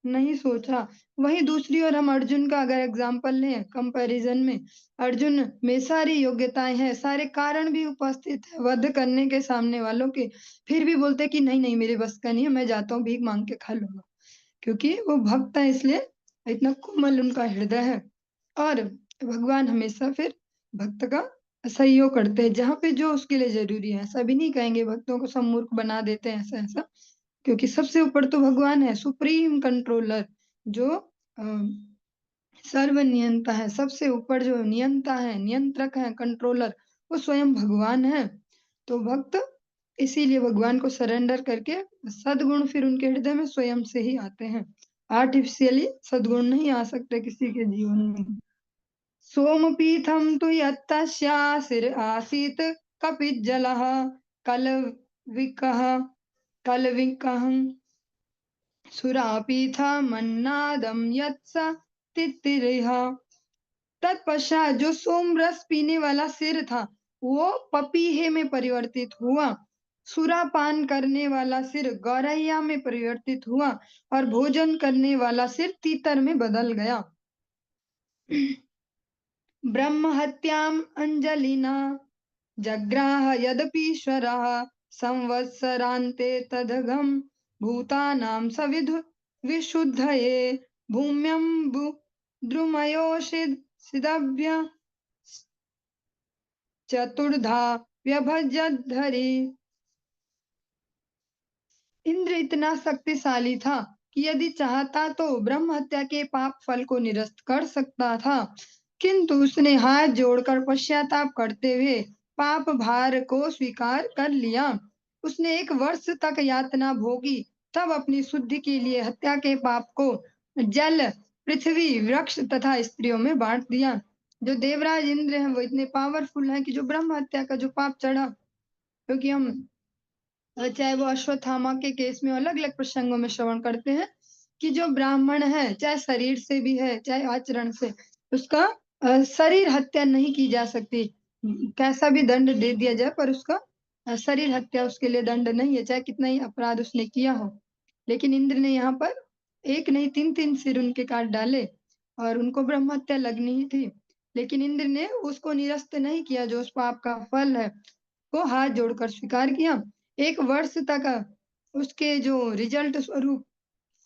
नहीं सोचा। वहीं दूसरी ओर हम अर्जुन का अगर एग्जाम्पल लें कंपैरिजन में, अर्जुन में सारी योग्यताएं हैं, सारे कारण भी उपस्थित है वध करने के सामने वालों के, फिर भी बोलते कि नहीं नहीं मेरे बस का नहीं है, मैं जाता हूँ भीख मांग के खा लूंगा, क्योंकि वो भक्त है इसलिए इतना कोमल उनका हृदय है। और भगवान हमेशा फिर भक्त का सहयोग करते हैं जहाँ पे जो उसके लिए जरूरी है। सभी नहीं कहेंगे भक्तों को सब मूर्ख बना देते हैं ऐसा ऐसा, क्योंकि सबसे ऊपर तो भगवान है, सुप्रीम कंट्रोलर, जो सर्व नियंता है। सबसे ऊपर जो नियंता है, नियंत्रक है, कंट्रोलर, वो स्वयं भगवान है। तो भक्त इसीलिए भगवान को सरेंडर करके सद्गुण फिर उनके हृदय में स्वयं से ही आते हैं। आर्टिफिशियली सद्गुण नहीं आ सकते किसी के जीवन में। सोमपीठम तु यत्तस्यासिर आसीत् कपिज्जलः कलविकः कलविकः सुरापीठमन्नादं यत्स तित्तिरिह। तत्पश्चात जो सोमरस पीने वाला सिर था वो पपीहे में परिवर्तित हुआ, सुरापान करने वाला सिर गौरैया में परिवर्तित हुआ और भोजन करने वाला सिर तीतर में बदल गया। ब्रह्म हत्याम अंजलिना जग्राह यदपीश्वरः संवत्सरान्ते तदघं भूतानां सविधु विशुद्धये भूम्यं द्रुमयोषिदभ्य चतुर्धा व्यभजद्धरि। इंद्र इतना शक्तिशाली था कि यदि चाहता तो ब्रह्म हत्या के पाप फल को निरस्त कर सकता था, किंतु उसने हाथ जोड़कर पश्चाताप करते हुए पाप भार को स्वीकार कर लिया। उसने 1 वर्ष तक यातना भोगी, तब अपनी शुद्धि के लिए हत्या के पाप को जल, पृथ्वी, वृक्ष तथा स्त्रियों में बांट दिया। जो देवराज इंद्र हैं वो इतने पावरफुल हैं कि जो ब्रह्म हत्या का जो पाप चढ़ा, क्योंकि हम चाहे वो अश्वत्थामा के केस में अलग अलग प्रसंगों में श्रवण करते हैं कि जो ब्राह्मण है, चाहे शरीर से भी है चाहे आचरण से, उसका शरीर हत्या नहीं की जा सकती। कैसा भी दंड दे दिया जाए पर उसका शरीर हत्या उसके लिए दंड नहीं है, चाहे कितना ही अपराध उसने किया हो। लेकिन इंद्र ने यहाँ पर एक नहीं 3-3 सिर उनके काट डाले और उनको ब्रह्म हत्या लगनी ही थी। लेकिन इंद्र ने उसको निरस्त नहीं किया, जो उस पाप का फल है वो हाथ जोड़कर स्वीकार किया। 1 वर्ष तक उसके जो रिजल्ट स्वरूप,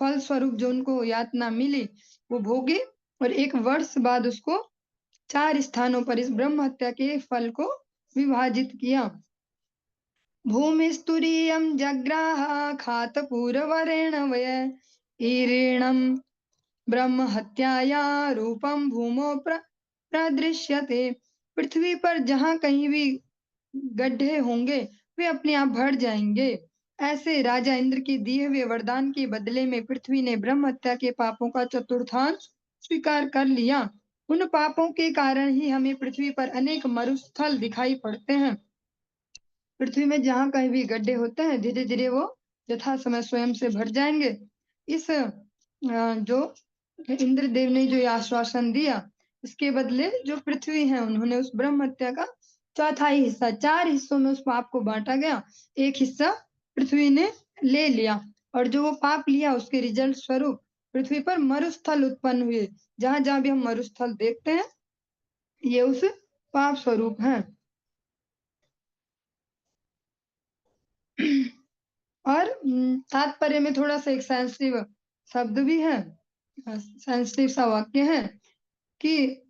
फल स्वरूप जो उनको यातना मिली वो भोगे, और 1 वर्ष बाद उसको 4 स्थानों पर इस ब्रह्म हत्या के फल को विभाजित किया। भूमिस्तुरीयं जग्राह खातपूरवरेण वय ईरिणं ब्रह्म हत्याया रूपम भूमो प्रदृश्यते। पृथ्वी पर जहाँ कहीं भी गड्ढे होंगे वे अपने आप भर जाएंगे। ऐसे राजा इंद्र के दिए हुए वरदान के बदले में पृथ्वी ने ब्रह्म हत्या के पापों का चतुर्थांश स्वीकार कर लिया। उन पापों के कारण ही हमें पृथ्वी पर अनेक मरुस्थल दिखाई पड़ते हैं। पृथ्वी में जहाँ कहीं भी गड्ढे होते हैं धीरे धीरे वो यथा समय स्वयं से भर जाएंगे। इस जो इंद्रदेव ने जो ये आश्वासन दिया, इसके बदले जो पृथ्वी है उन्होंने उस ब्रह्म हत्या का चौथाई हिस्सा, 4 हिस्सों में उस पाप को बांटा गया, 1 हिस्सा पृथ्वी ने ले लिया, और जो वो पाप लिया उसके रिजल्ट स्वरूप पृथ्वी पर मरुस्थल उत्पन्न हुए। जहां जहां भी हम मरुस्थल देखते हैं ये उस पाप स्वरूप है। और तात्पर्य में थोड़ा सा एक सेंसिटिव शब्द भी है, सेंसिटिव सा वाक्य है कि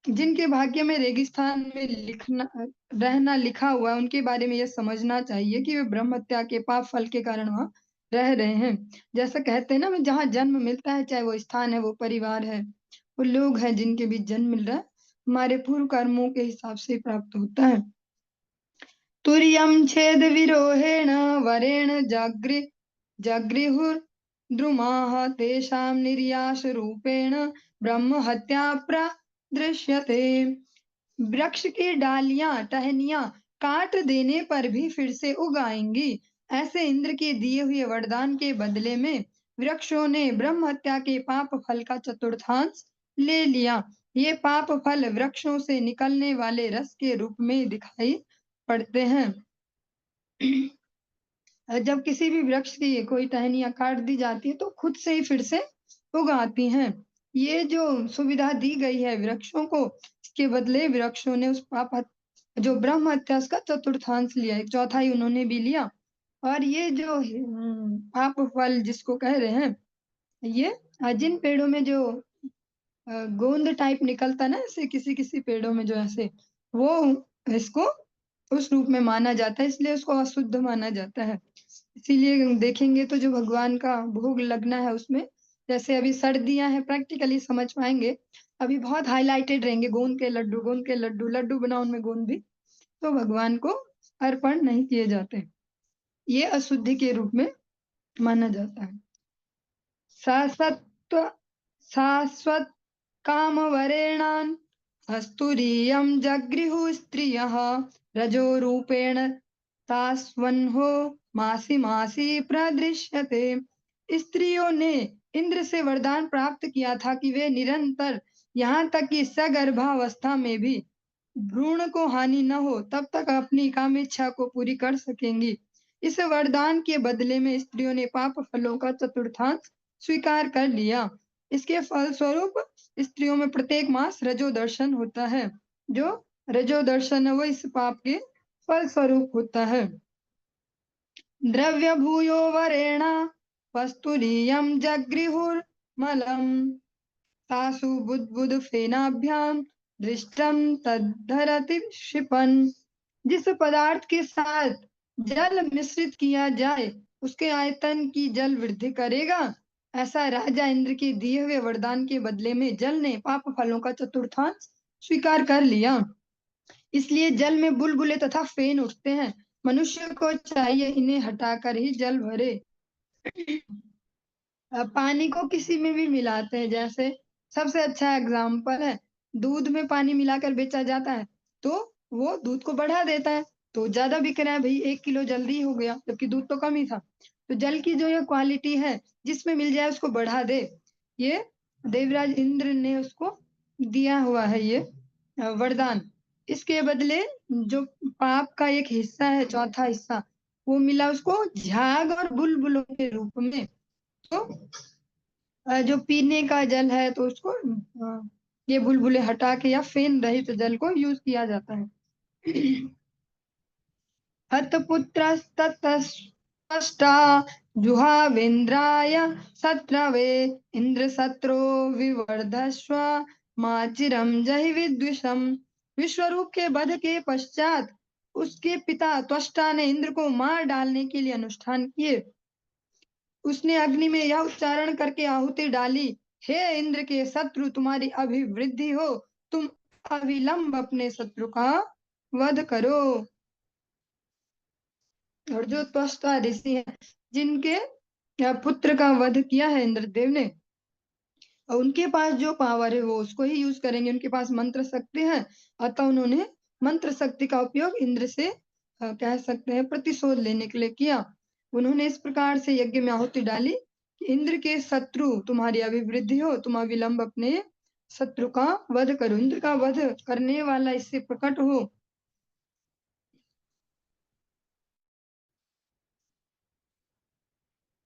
जिनके भाग्य में रेगिस्तान में लिखना रहना लिखा हुआ है उनके बारे में यह समझना चाहिए कि वे ब्रह्म हत्या के पाप फल के कारण वहां रह रहे हैं। जैसा कहते हैं ना, जहाँ जन्म मिलता है, चाहे वो स्थान है, वो परिवार है, वो लोग हैं जिनके बीच जन्म मिल रहा है, हमारे पूर्व कर्मों के हिसाब से प्राप्त होता है। तुर्यं छेद विरोहेण वरेण जगृहुर्द्रुमाः तेषां निर्यास रूपेण ब्रह्म हत्या प्रदृश्यते। वृक्ष की डालियां टहनियां काट देने पर भी फिर से उगाएंगी। ऐसे इंद्र के दिए हुए वरदान के बदले में वृक्षों ने ब्रह्म हत्या के पाप फल का चतुर्थांश ले लिया। ये पाप फल वृक्षों से निकलने वाले रस के रूप में दिखाई पड़ते हैं। जब किसी भी वृक्ष की कोई टहनियां काट दी जाती है तो खुद से ही फिर से उगाती हैं। ये जो सुविधा दी गई है वृक्षों को, इसके बदले वृक्षों ने उस जो ब्रह्म हत्या का चतुर्थांश लिया, 1/4 उन्होंने भी लिया। और ये जो पाप फल जिसको कह रहे हैं, ये जिन पेड़ों में जो गोंद टाइप निकलता है ना, ऐसे किसी किसी पेड़ों में जो ऐसे, वो इसको उस रूप में माना जाता है, इसलिए उसको अशुद्ध माना जाता है। इसीलिए देखेंगे तो जो भगवान का भोग लगना है उसमें, जैसे अभी सर्दियां हैं, प्रैक्टिकली समझ पाएंगे, अभी बहुत हाईलाइटेड रहेंगे गोंद के लड्डू, गोंद के लड्डू, लड्डू बनाओ उनमें गोंद भी, तो भगवान को अर्पण नहीं किए जाते, ये अशुद्धि के रूप में माना जाता है। शाश्वत शाश्वत कामवरेणान् हस्तुरीयं जगृहुः स्त्रियः रजोरूपेण तास्वन्हो मासी मासी प्रदृश्यते। स्त्रियों ने इंद्र से वरदान प्राप्त किया था कि वे निरंतर, यहाँ तक कि सगर्भावस्था में भी भ्रूण को हानि न हो तब तक अपनी कामेच्छा को पूरी कर सकेंगी। इस वरदान के बदले में स्त्रियों ने पाप फलों का चतुर्थांश स्वीकार कर लिया। इसके फलस्वरूप स्त्रियों में प्रत्येक मास रजो दर्शन होता है। जो रजो दर्शन है वो इस पाप के फल स्वरूप होता है। द्रव्य भूयो वरेण वस्तुरीयं जगृहुर्मलम् तासु बुद्बुद फेनाभ्याम दृष्टम तद्धरति क्षिपन्। जिस पदार्थ के साथ जल मिश्रित किया जाए उसके आयतन की जल वृद्धि करेगा। ऐसा राजा इंद्र के दिए हुए वरदान के बदले में जल ने पाप फलों का चतुर्थांश स्वीकार कर लिया। इसलिए जल में बुलबुले तथा फेन उठते हैं। मनुष्य को चाहिए इन्हें हटाकर ही जल भरे। पानी को किसी में भी मिलाते हैं, जैसे सबसे अच्छा एग्जाम्पल है, दूध में पानी मिलाकर बेचा जाता है तो वो दूध को बढ़ा देता है, तो ज्यादा बिक रहा है भाई, 1 किलो जल्दी हो गया, जबकि दूध तो कम ही था। तो जल की जो ये क्वालिटी है, जिसमें मिल जाए उसको बढ़ा दे, ये देवराज इंद्र ने उसको दिया हुआ है ये वरदान। इसके बदले जो पाप का एक हिस्सा है, चौथा हिस्सा, वो मिला उसको झाग और बुलबुलों के रूप में। तो जो पीने का जल है तो उसको ये बुलबुले हटा के या फेन रहित जल को यूज किया जाता है। हतपुत्रस्ततः त्वष्टा जुहावेन्द्राय शत्रवे इंद्र शत्रो विवर्धस्व माचिरम जहि विद्विषम। विश्वरूप के वध के पश्चात उसके पिता त्वष्टा ने इंद्र को मार डालने के लिए अनुष्ठान किए। उसने अग्नि में यह उच्चारण करके आहुति डाली, हे इंद्र के शत्रु, तुम्हारी अभिवृद्धि हो, तुम अविलंब अपने शत्रु का वध करो। और जो त्वष्टा ऋषि हैं, जिनके पुत्र का वध किया है इंद्रदेव ने, और उनके पास जो पावर है वो उसको ही यूज करेंगे। उनके पास मंत्र शक्ति है, अतः उन्होंने मंत्र शक्ति का उपयोग इंद्र से कह सकते हैं प्रतिशोध लेने के लिए किया। उन्होंने इस प्रकार से यज्ञ में आहुति डाली कि इंद्र के शत्रु, तुम्हारी अभिवृद्धि हो, तुम अविलंब अपने शत्रु का वध करो। इंद्र का वध करने वाला इससे प्रकट हो।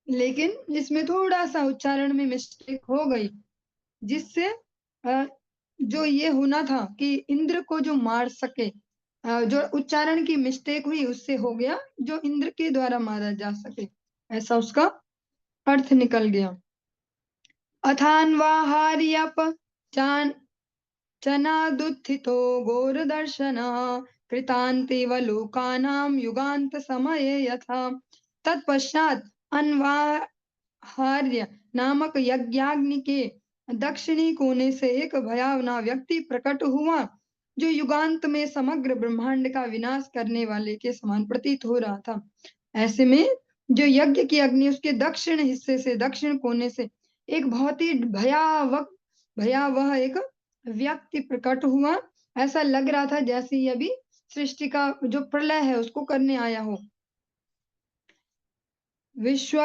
लेकिन इसमें थोड़ा सा उच्चारण में मिस्टेक हो गई, जिससे जो ये होना था कि इंद्र को जो मार सके, जो उच्चारण की मिस्टेक हुई उससे हो गया जो इंद्र के द्वारा मारा जा सके, ऐसा उसका अर्थ निकल गया। अथान्वाहार्यप चान चनादुत्थितो घोरदर्शनः कृतान्तेव लोकानां युगान्त समये यथा। तत्पश्चात अनवाहार्य नामक यज्ञाग्नि के दक्षिणी कोने से एक भयावना व्यक्ति प्रकट हुआ, जो युगांत में समग्र ब्रह्मांड का विनाश करने वाले के समान प्रतीत हो रहा था। ऐसे में जो यज्ञ की अग्नि, उसके दक्षिण हिस्से से, दक्षिण कोने से एक बहुत ही भयावह एक व्यक्ति प्रकट हुआ। ऐसा लग रहा था जैसे ये अभी सृष्टि का जो प्रलय है उसको करने आया हो। विश्व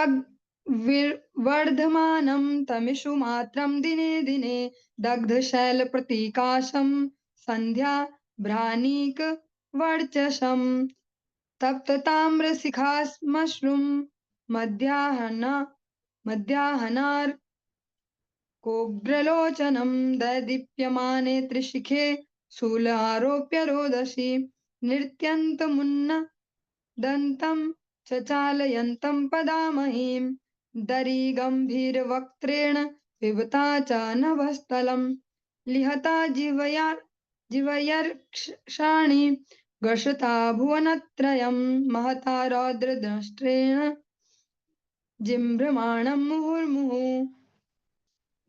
वर्धमानं तमिषु मात्रं दिने दिने दग्ध शैल प्रतीकाशम संध्या भ्रानीक वर्चसम तप्त ताम्र शिखाश्मश्रुम मध्याहनार कोग्रलोचनम दैदीप्यमाने त्रिशिखे शूल आरोप्य रोदसी नृत्यन्तमुन्न दन्तं चचालयन्तं पदामहीं दरीगम्भीरवक्त्रेण पिबता च नभस्थलं लिहता जिवयर्क्षाणि घर्षता भुवनत्रयं महता रौद्रदंष्ट्रेण जिम्भ्रमाणं मुहुर्मुहुः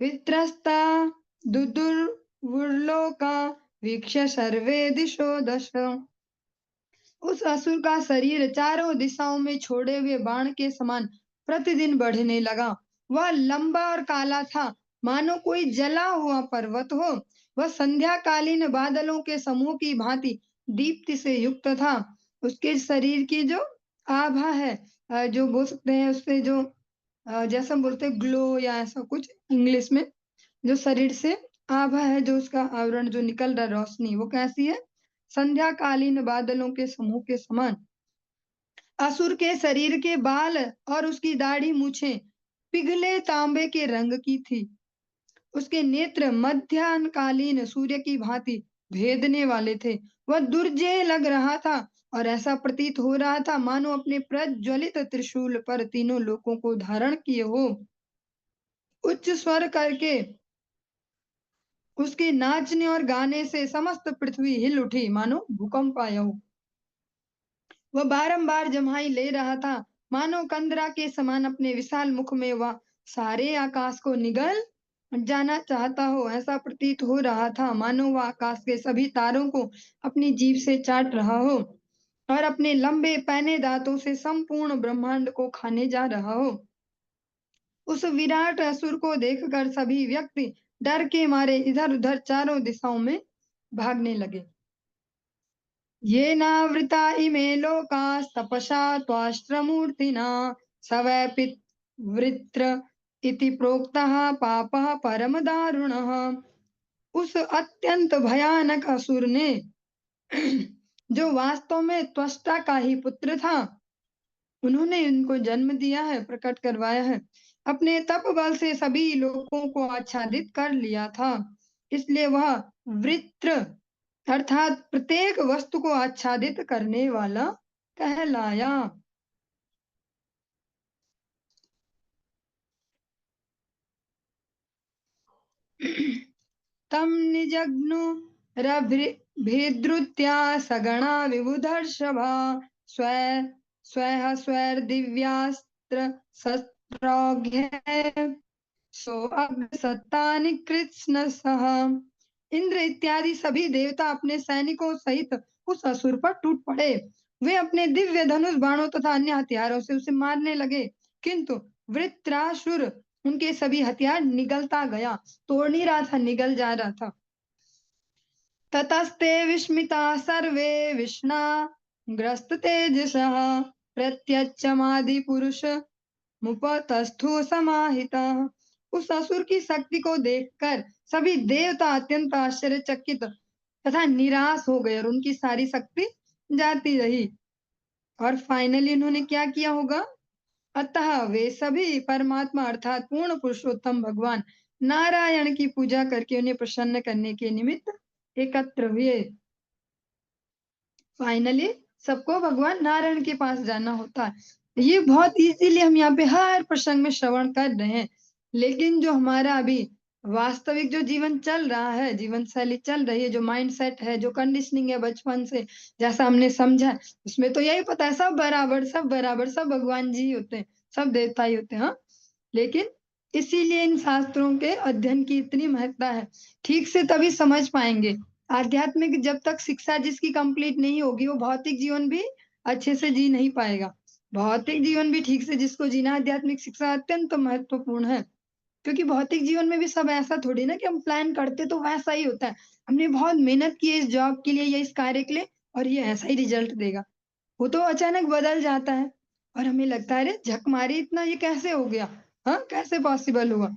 वित्रस्ता दुदुर्वुर्लोका वीक्ष्य सर्वे दिशो दश। उस असुर का शरीर चारों दिशाओं में छोड़े हुए बाण के समान प्रतिदिन बढ़ने लगा। वह लंबा और काला था, मानो कोई जला हुआ पर्वत हो। वह संध्याकालीन बादलों के समूह की भांति दीप्ति से युक्त था। उसके शरीर की जो आभा है, जो बोल सकते हैं उससे जो जैसा बोलते हैं ग्लो या ऐसा कुछ इंग्लिश में, जो शरीर से आभा है, जो उसका आवरण जो निकल रहा रोशनी, वो कैसी है? संध्याकालीन बादलों के समूह के समान। असुर के शरीर के बाल और उसकी दाढ़ी मूछें पिघले तांबे के रंग की थी। उसके नेत्र मध्याह्नकालीन सूर्य की भांति भेदने वाले थे। वह दुर्जेय लग रहा था और ऐसा प्रतीत हो रहा था मानो अपने प्रज्वलित त्रिशूल पर तीनों लोकों को धारण किए हो। उच्च स्वर करके उसके नाचने और गाने से समस्त पृथ्वी हिल उठी, मानो भूकंप आया हो। वह बारंबार जम्हाई ले रहा था, मानो कंदरा के समान अपने विशाल मुख में वह सारे आकाश को निगल जाना चाहता हो। ऐसा प्रतीत हो रहा था मानो वह आकाश के सभी तारों को अपनी जीभ से चाट रहा हो और अपने लंबे पैने दांतों से संपूर्ण ब्रह्मांड को खाने जा रहा हो। उस विराट असुर को देखकर सभी व्यक्ति डर के मारे इधर उधर चारों दिशाओं में भागने लगे। ये नावृता इमे लोकास्तपसा त्वाष्ट्रमूर्तिना स वै वृत्र इति प्रोक्तः पापः परम दारुणः। उस अत्यंत भयानक असुर ने जो वास्तव में त्वष्टा का ही पुत्र था, उन्होंने इनको जन्म दिया है, प्रकट करवाया है, अपने तप बल से सभी लोगों को आच्छादित कर लिया था, इसलिए वह वृत्र अर्थात प्रत्येक वस्तु को आच्छादित करने वाला कहलाया। तम निजग्नु रभिद्रुत्या सगणा विबुधर्षभा स्वे स्वः स्वैर्दिव्यास्त्र शस्त्रौघै सो अग्रसत्तानि कृत्स्नसः। इंद्र इत्यादि सभी देवता अपने सैनिकों सहित उस असुर पर टूट पड़े। वे अपने दिव्य धनुष बाणों तथा अन्य हथियारों से उसे मारने लगे, किंतु वृत्रासुर उनके सभी हथियार निगलता गया, तोड़ नहीं रहा था, निगल जा रहा था। ततस्ते विस्मिता सर्वे विष्णा ग्रस्त तेजसः प्रत्यक्षमादि पुरुष मुपतस्थो समाहिता। उस असुर की शक्ति को देखकर सभी देवता अत्यंत आश्चर्यचकित तथा निराश हो गए और उनकी सारी शक्ति जाती रही। और फाइनली उन्होंने क्या किया होगा? अतः वे सभी परमात्मा अर्थात पूर्ण पुरुषोत्तम भगवान नारायण की पूजा करके उन्हें प्रसन्न करने के निमित्त एकत्र हुए। फाइनली सबको भगवान नारायण के पास जाना होता है। ये बहुत इजीली हम यहाँ पे हर प्रसंग में श्रवण कर रहे हैं, लेकिन जो हमारा अभी वास्तविक जो जीवन चल रहा है, जीवन शैली चल रही है, जो माइंड सेट है, जो कंडीशनिंग है बचपन से जैसा हमने समझा, उसमें तो यही पता है सब बराबर, सब बराबर, सब भगवान जी ही होते हैं, सब देवता ही होते हैं। हाँ, लेकिन इसीलिए इन शास्त्रों के अध्ययन की इतनी महत्ता है। ठीक से तभी समझ पाएंगे। आध्यात्मिक जब तक शिक्षा जिसकी कंप्लीट नहीं होगी, वो भौतिक जीवन भी अच्छे से जी नहीं पाएगा। भौतिक जीवन भी ठीक से जिसको जीना, आध्यात्मिक शिक्षा अत्यंत महत्वपूर्ण है। क्योंकि भौतिक जीवन में भी सब ऐसा थोड़ी ना कि हम प्लान करते तो वैसा ही होता है। हमने बहुत मेहनत की है इस जॉब के लिए या इस कार्य के लिए और ये ऐसा ही रिजल्ट देगा। वो तो अचानक बदल जाता है और हमें लगता है अरे झक मारी इतना, ये कैसे हो गया, हाँ कैसे पॉसिबल हुआ।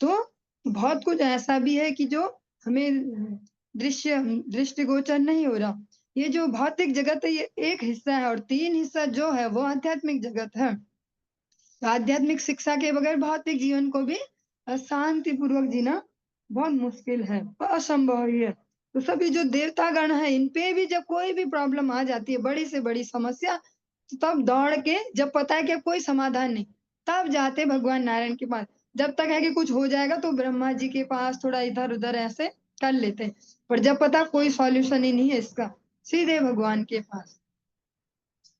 तो बहुत कुछ ऐसा भी है कि जो हमें दृष्टिगोचर नहीं हो रहा। ये जो भौतिक जगत है ये एक हिस्सा है और तीन हिस्सा जो है वो आध्यात्मिक जगत है। तो आध्यात्मिक शिक्षा के बगैर भौतिक जीवन को भी शांति पूर्वक जीना बहुत मुश्किल है, असंभव ही है। तो सभी जो देवतागण है इन पे भी जब कोई भी प्रॉब्लम आ जाती है, बड़ी से बड़ी समस्या, तो तब दौड़ के, जब पता है कि अब कोई समाधान नहीं, तब जाते भगवान नारायण के पास। जब तक है कि कुछ हो जाएगा तो ब्रह्मा जी के पास थोड़ा इधर उधर ऐसे कर लेते हैं, पर जब पता कोई सॉल्यूशन ही नहीं है इसका, सीधे भगवान के पास।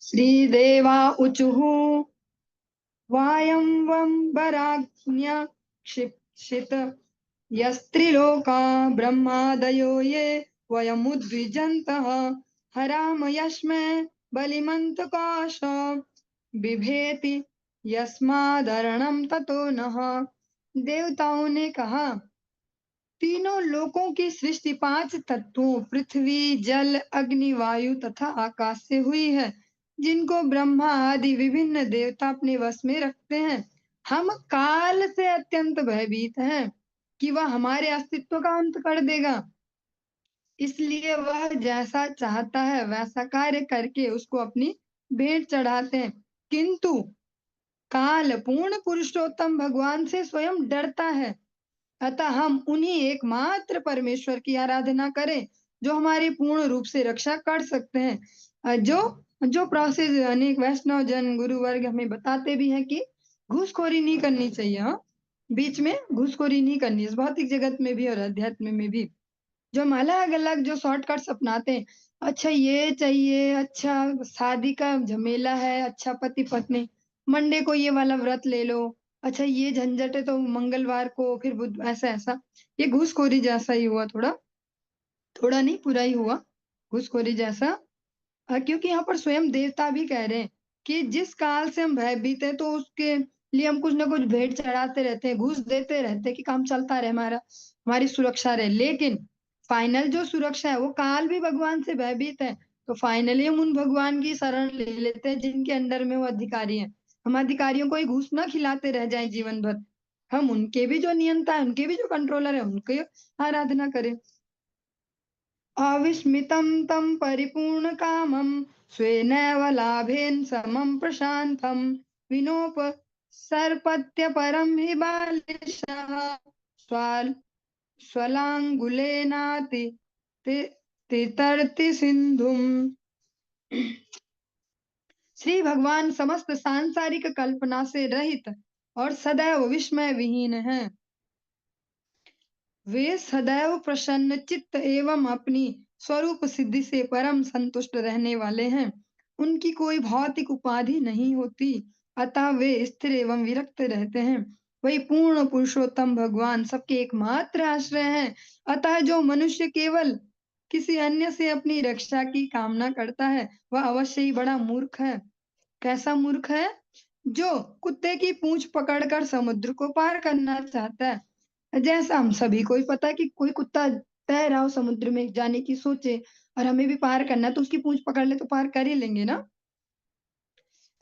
श्री देवा उचुहु वायं वंबराज्ञा क्षिप्त यस्त्रिलोका ब्रह्मादयो ये वयमुद्विजन्तः हराम यस्मै बलिमन्तकाश बिभेति यस्मादरणं ततो नः। देवताओं ने कहा, तीनों लोकों की सृष्टि पांच तत्वों पृथ्वी, जल, अग्नि, वायु तथा आकाश से हुई है, जिनको ब्रह्मा आदि विभिन्न देवता अपने वश में रखते हैं। हम काल से अत्यंत भयभीत हैं कि वह हमारे अस्तित्व का अंत कर देगा, इसलिए वह जैसा चाहता है वैसा कार्य करके उसको अपनी भेंट चढ़ाते हैं। किंतु काल पूर्ण पुरुषोत्तम भगवान से स्वयं डरता है, अतः हम उन्हीं एकमात्र परमेश्वर की आराधना करें जो हमारी पूर्ण रूप से रक्षा कर सकते हैं। जो जो प्रोसेस अनेक वैष्णव जन गुरु वर्ग हमें बताते भी हैं कि घूसखोरी नहीं करनी चाहिए। हाँ, बीच में घूसखोरी नहीं करनी, इस भौतिक जगत में भी और अध्यात्म में भी। जो हम अलग अलग जो शॉर्टकट्स अपनाते हैं, अच्छा ये चाहिए, अच्छा शादी का झमेला है, अच्छा पति पत्नी, मंडे को ये वाला व्रत ले लो, अच्छा ये झंझट है तो मंगलवार को, फिर बुध, ऐसा ऐसा। ये घूसखोरी जैसा ही हुआ, थोड़ा थोड़ा नहीं पूरा ही हुआ घूसखोरी जैसा। क्योंकि यहाँ पर स्वयं देवता भी कह रहे हैं कि जिस काल से हम भयभीत है तो उसके लिए हम कुछ ना कुछ भेंट चढ़ाते रहते हैं, घूस देते रहते हैं कि काम चलता रहे, हमारा हमारी सुरक्षा रहे। लेकिन फाइनल जो सुरक्षा है वो काल भी भगवान से भयभीत है, तो फाइनली हम उन भगवान की शरण ले लेते हैं जिनके अंडर में वो अधिकारी हैं। हम अधिकारियों को ही घूस ना खिलाते रह जाएं जीवन भर, हम उनके भी जो नियंता है, उनके भी जो कंट्रोलर है, उनकी आराधना करें। अविस्मितं तं परिपूर्णकामं स्वेनैव लाभेन समं प्रशान्तं विनोपसर्पत्यपरं हि बालिशः स्वाल् स्वलाङ्गुलेनाति तितर्ति सिन्धुम्। श्री भगवान समस्त सांसारिक कल्पना से रहित और सदैव विस्मय विहीन है। वे सदैव प्रसन्न चित्त एवं अपनी स्वरूप सिद्धि से परम संतुष्ट रहने वाले हैं। उनकी कोई भौतिक उपाधि नहीं होती, अतः वे स्थिर एवं विरक्त रहते हैं। वही पूर्ण पुरुषोत्तम भगवान सबके एकमात्र आश्रय हैं। अतः जो मनुष्य केवल किसी अन्य से अपनी रक्षा की कामना करता है, वह अवश्य ही बड़ा मूर्ख है। कैसा मूर्ख है? जो कुत्ते की पूंछ पकड़कर समुद्र को पार करना चाहता है। जैसा हम सभी को ही पता है कि कोई कुत्ता तैर रहा हो समुद्र में जाने की सोचे और हमें भी पार करना है तो उसकी पूंछ पकड़ ले तो पार कर ही लेंगे ना।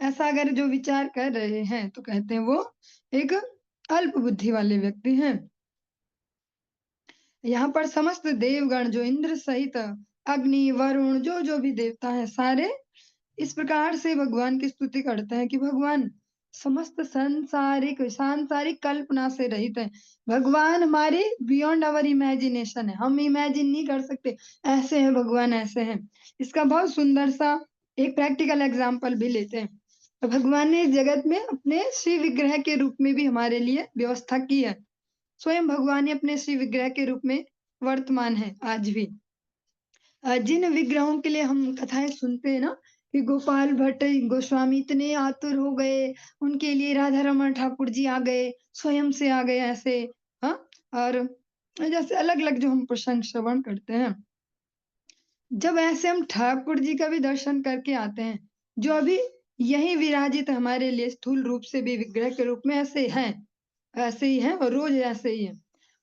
ऐसा अगर जो विचार कर रहे हैं तो कहते हैं वो एक अल्प बुद्धि वाले व्यक्ति हैं। यहाँ पर समस्त देवगण जो इंद्र सहित अग्नि वरुण जो भी देवता है सारे इस प्रकार से भगवान की स्तुति करते हैं कि भगवान समस्त सांसारिक कल्पना से रहित है। भगवान हमारे बियॉन्ड आवर इमेजिनेशन है, हम इमेजिन नहीं कर सकते ऐसे हैं भगवान, ऐसे हैं। इसका बहुत सुंदर सा एक प्रैक्टिकल एग्जाम्पल भी लेते हैं। तो भगवान ने इस जगत में अपने श्री विग्रह के रूप में भी हमारे लिए व्यवस्था की है। स्वयं भगवान ही अपने श्री विग्रह के रूप में वर्तमान है आज भी। जिन विग्रहों के लिए हम कथाएं सुनते हैं ना कि गोपाल भट्ट गोस्वामी इतने आतुर हो गए, उनके लिए राधा रमन ठाकुर जी आ गए, स्वयं से आ गए ऐसे। हाँ, और जैसे अलग अलग जो हम प्रसंग श्रवण करते हैं, जब ऐसे हम ठाकुर जी का भी दर्शन करके आते हैं जो अभी यही विराजित हमारे लिए स्थूल रूप से भी विग्रह के रूप में ऐसे हैं, ऐसे ही हैं और रोज ऐसे ही है।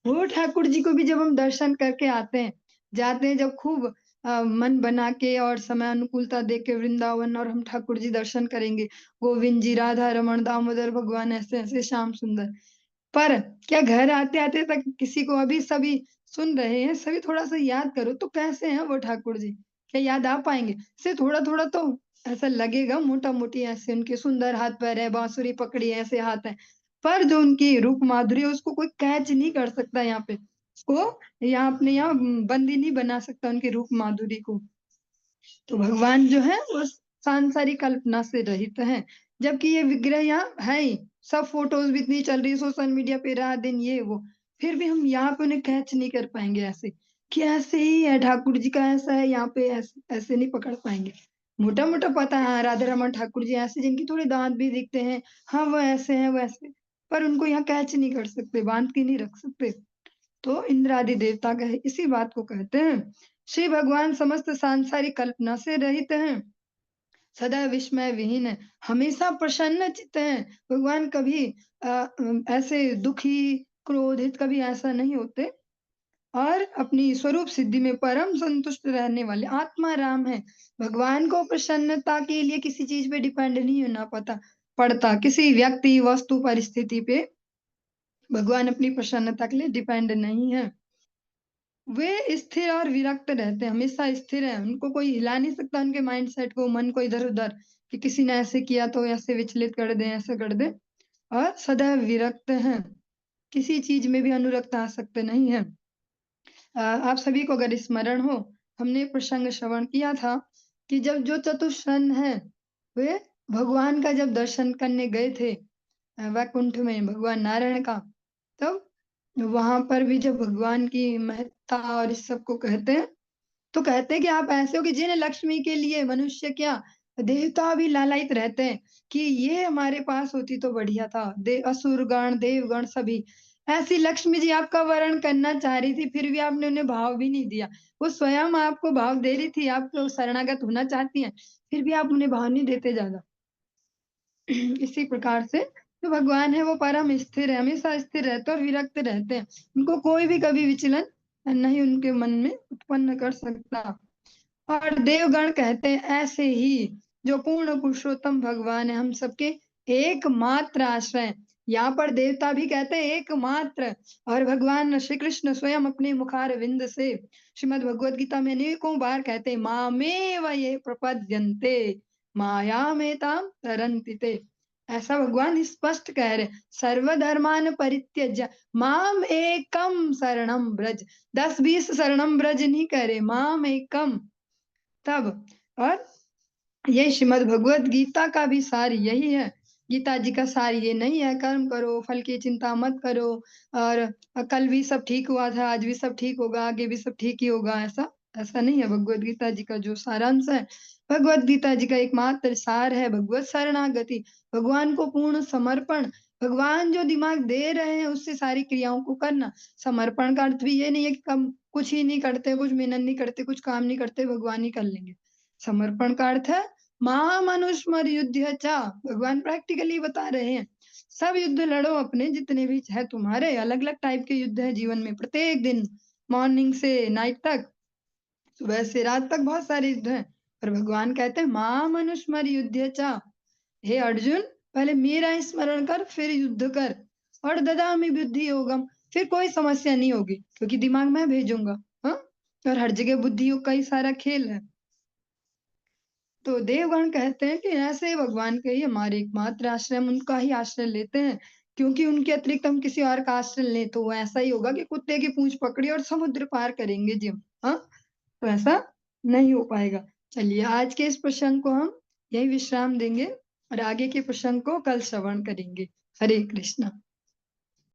वो ठाकुर जी को भी जब हम दर्शन करके आते हैं, जाते हैं जब खूब मन बना के और समय अनुकूलता देख के वृंदावन और हम ठाकुर जी दर्शन करेंगे, गोविंद जी, राधा रमन, दामोदर भगवान, ऐसे ऐसे श्याम सुंदर। पर क्या घर आते आते तक किसी को अभी सभी सुन रहे हैं, सभी थोड़ा सा याद करो तो कैसे हैं वो ठाकुर जी, क्या याद आ पाएंगे? से थोड़ा थोड़ा तो ऐसा लगेगा, मोटा मोटी ऐसे उनके सुंदर हाथ पैर है, बांसुरी पकड़ी है, ऐसे हाथ है। पर जो उनकी रूप माधुरी है उसको कोई कैच नहीं कर सकता यहाँ पे, उसको यहाँ अपने यहाँ बंदी नहीं बना सकता उनकी रूप माधुरी को। तो भगवान जो है वो सांसारिक कल्पना से रहित है, जबकि ये विग्रह यहाँ है ही। सब फोटोज भी इतनी चल रही है सोशल मीडिया पे रात दिन ये वो, फिर भी हम यहाँ पे उन्हें कैच नहीं कर पाएंगे ऐसे कि ऐसे ही है ठाकुर जी का, ऐसा है यहाँ पे, ऐसे नहीं पकड़ पाएंगे। मोटा मोटा पता है हाँ, राधा रमन ठाकुर जी ऐसे जिनकी थोड़े दांत भी दिखते हैं, हाँ वो ऐसे हैं वैसे, पर उनको यहाँ कैच नहीं कर सकते, बांध के नहीं रख सकते। तो इंद्र आदि देवता कहे इसी बात को कहते हैं। श्री भगवान समस्त सांसारिक कल्पना से रहित हैं, सदा विस्मय विहीन है, हमेशा प्रसन्न चित्त हैं। भगवान कभी ऐसे दुखी क्रोधित कभी ऐसा नहीं होते और अपनी स्वरूप सिद्धि में परम संतुष्ट रहने वाले आत्मा राम है। भगवान को प्रसन्नता के लिए किसी चीज पे डिपेंड नहीं होना पड़ता, किसी व्यक्ति वस्तु परिस्थिति पे भगवान अपनी प्रसन्नता के लिए डिपेंड नहीं है। वे स्थिर और विरक्त रहते हैं, हमेशा स्थिर है, उनको कोई हिला नहीं सकता उनके माइंड सेट को, मन को इधर उधर कि किसी ने ऐसे किया तो ऐसे विचलित कर दे, ऐसे कर दे। और सदा विरक्त हैं, किसी चीज में भी अनुरक्त आ सकते नहीं है। आप सभी को अगर स्मरण हो, हमने प्रसंग श्रवण किया था कि जब जो चतुष्सन है वे भगवान का जब दर्शन करने गए थे वैकुंठ में भगवान नारायण का, तब वहां पर भी जब भगवान की महत्ता और इस सब को कहते हैं तो कहते हैं कि आप ऐसे हो कि जिन लक्ष्मी के लिए मनुष्य क्या देवता भी लालायित रहते हैं कि ये हमारे पास होती तो बढ़िया था। असुर गण देवगण सभी ऐसी लक्ष्मी जी आपका वर्ण करना चाह रही थी, फिर भी आपने उन्हें भाव भी नहीं दिया। वो स्वयं आपको भाव दे रही थी, आप तो शरणागत होना चाहती हैं, फिर भी आप उन्हें भाव नहीं देते ज्यादा। इसी प्रकार से जो भगवान है वो परम स्थिर है, हमेशा स्थिर रहते और विरक्त रहते हैं, उनको कोई भी कभी विचलन नहीं उनके मन में उत्पन्न कर सकता। और देवगण कहते हैं ऐसे ही जो पूर्ण पुरुषोत्तम भगवान है हम सबके एकमात्र आश्रय। यहाँ पर देवता भी कहते हैं एकमात्र, और भगवान श्री कृष्ण स्वयं अपने मुखार विंद से श्रीमद भगवद गीता में अनेकों बार कहते हैं मामेव ये प्रपद्यन्ते माया में ताम तरन्ति ते। ऐसा भगवान स्पष्ट कह रहे सर्वधर्मान परित्यज्य माम एकम शरणम ब्रज। 10-20 शरणम ब्रज नहीं करे, माम एकम। तब और ये श्रीमद भगवत गीता का भी सार यही है गीता जी का सार ये नहीं है कर्म करो, फल की चिंता मत करो और कल भी सब ठीक हुआ था, आज भी सब ठीक होगा, आगे भी सब ठीक ही होगा, ऐसा ऐसा नहीं है भगवत गीता जी का जो सारांश है। भगवत गीता जी का एकमात्र सार है भगवत शरणागति, भगवान को पूर्ण समर्पण, भगवान जो दिमाग दे रहे हैं उससे सारी क्रियाओं को करना। समर्पण का अर्थ भी ये नहीं है कि कम कुछ ही नहीं करते, कुछ मेहनत नहीं करते, कुछ काम नहीं करते, भगवान ही कर लेंगे। समर्पण का अर्थ है महामनुष्मर युद्ध चा, भगवान प्रैक्टिकली बता रहे हैं सब युद्ध लड़ो अपने जितने भी है तुम्हारे, अलग अलग टाइप के युद्ध है जीवन में प्रत्येक दिन, मॉर्निंग से नाइट तक, सुबह से रात तक बहुत सारे युद्ध हैं। पर भगवान कहते हैं महामनुष्मर युद्ध चा, हे अर्जुन पहले मेरा स्मरण कर फिर युद्ध कर, और ददामि बुद्धि योगम, फिर कोई समस्या नहीं होगी क्योंकि दिमाग मैं भेजूंगा। हाँ, और हर जगह बुद्धि योग का ही सारा खेल है। तो देवगण कहते हैं कि ऐसे भगवान के ही हमारे एकमात्र आश्रय, हम उनका ही आश्रय लेते हैं, क्योंकि उनके अतिरिक्त हम किसी और का आश्रय लें तो वो ऐसा ही होगा कि कुत्ते की पूंछ पकड़ी और समुद्र पार करेंगे जी हम। हाँ, तो ऐसा नहीं हो पाएगा। चलिए आज के इस प्रसंग को हम यही विश्राम देंगे और आगे के प्रसंग को कल श्रवण करेंगे। हरे कृष्णा।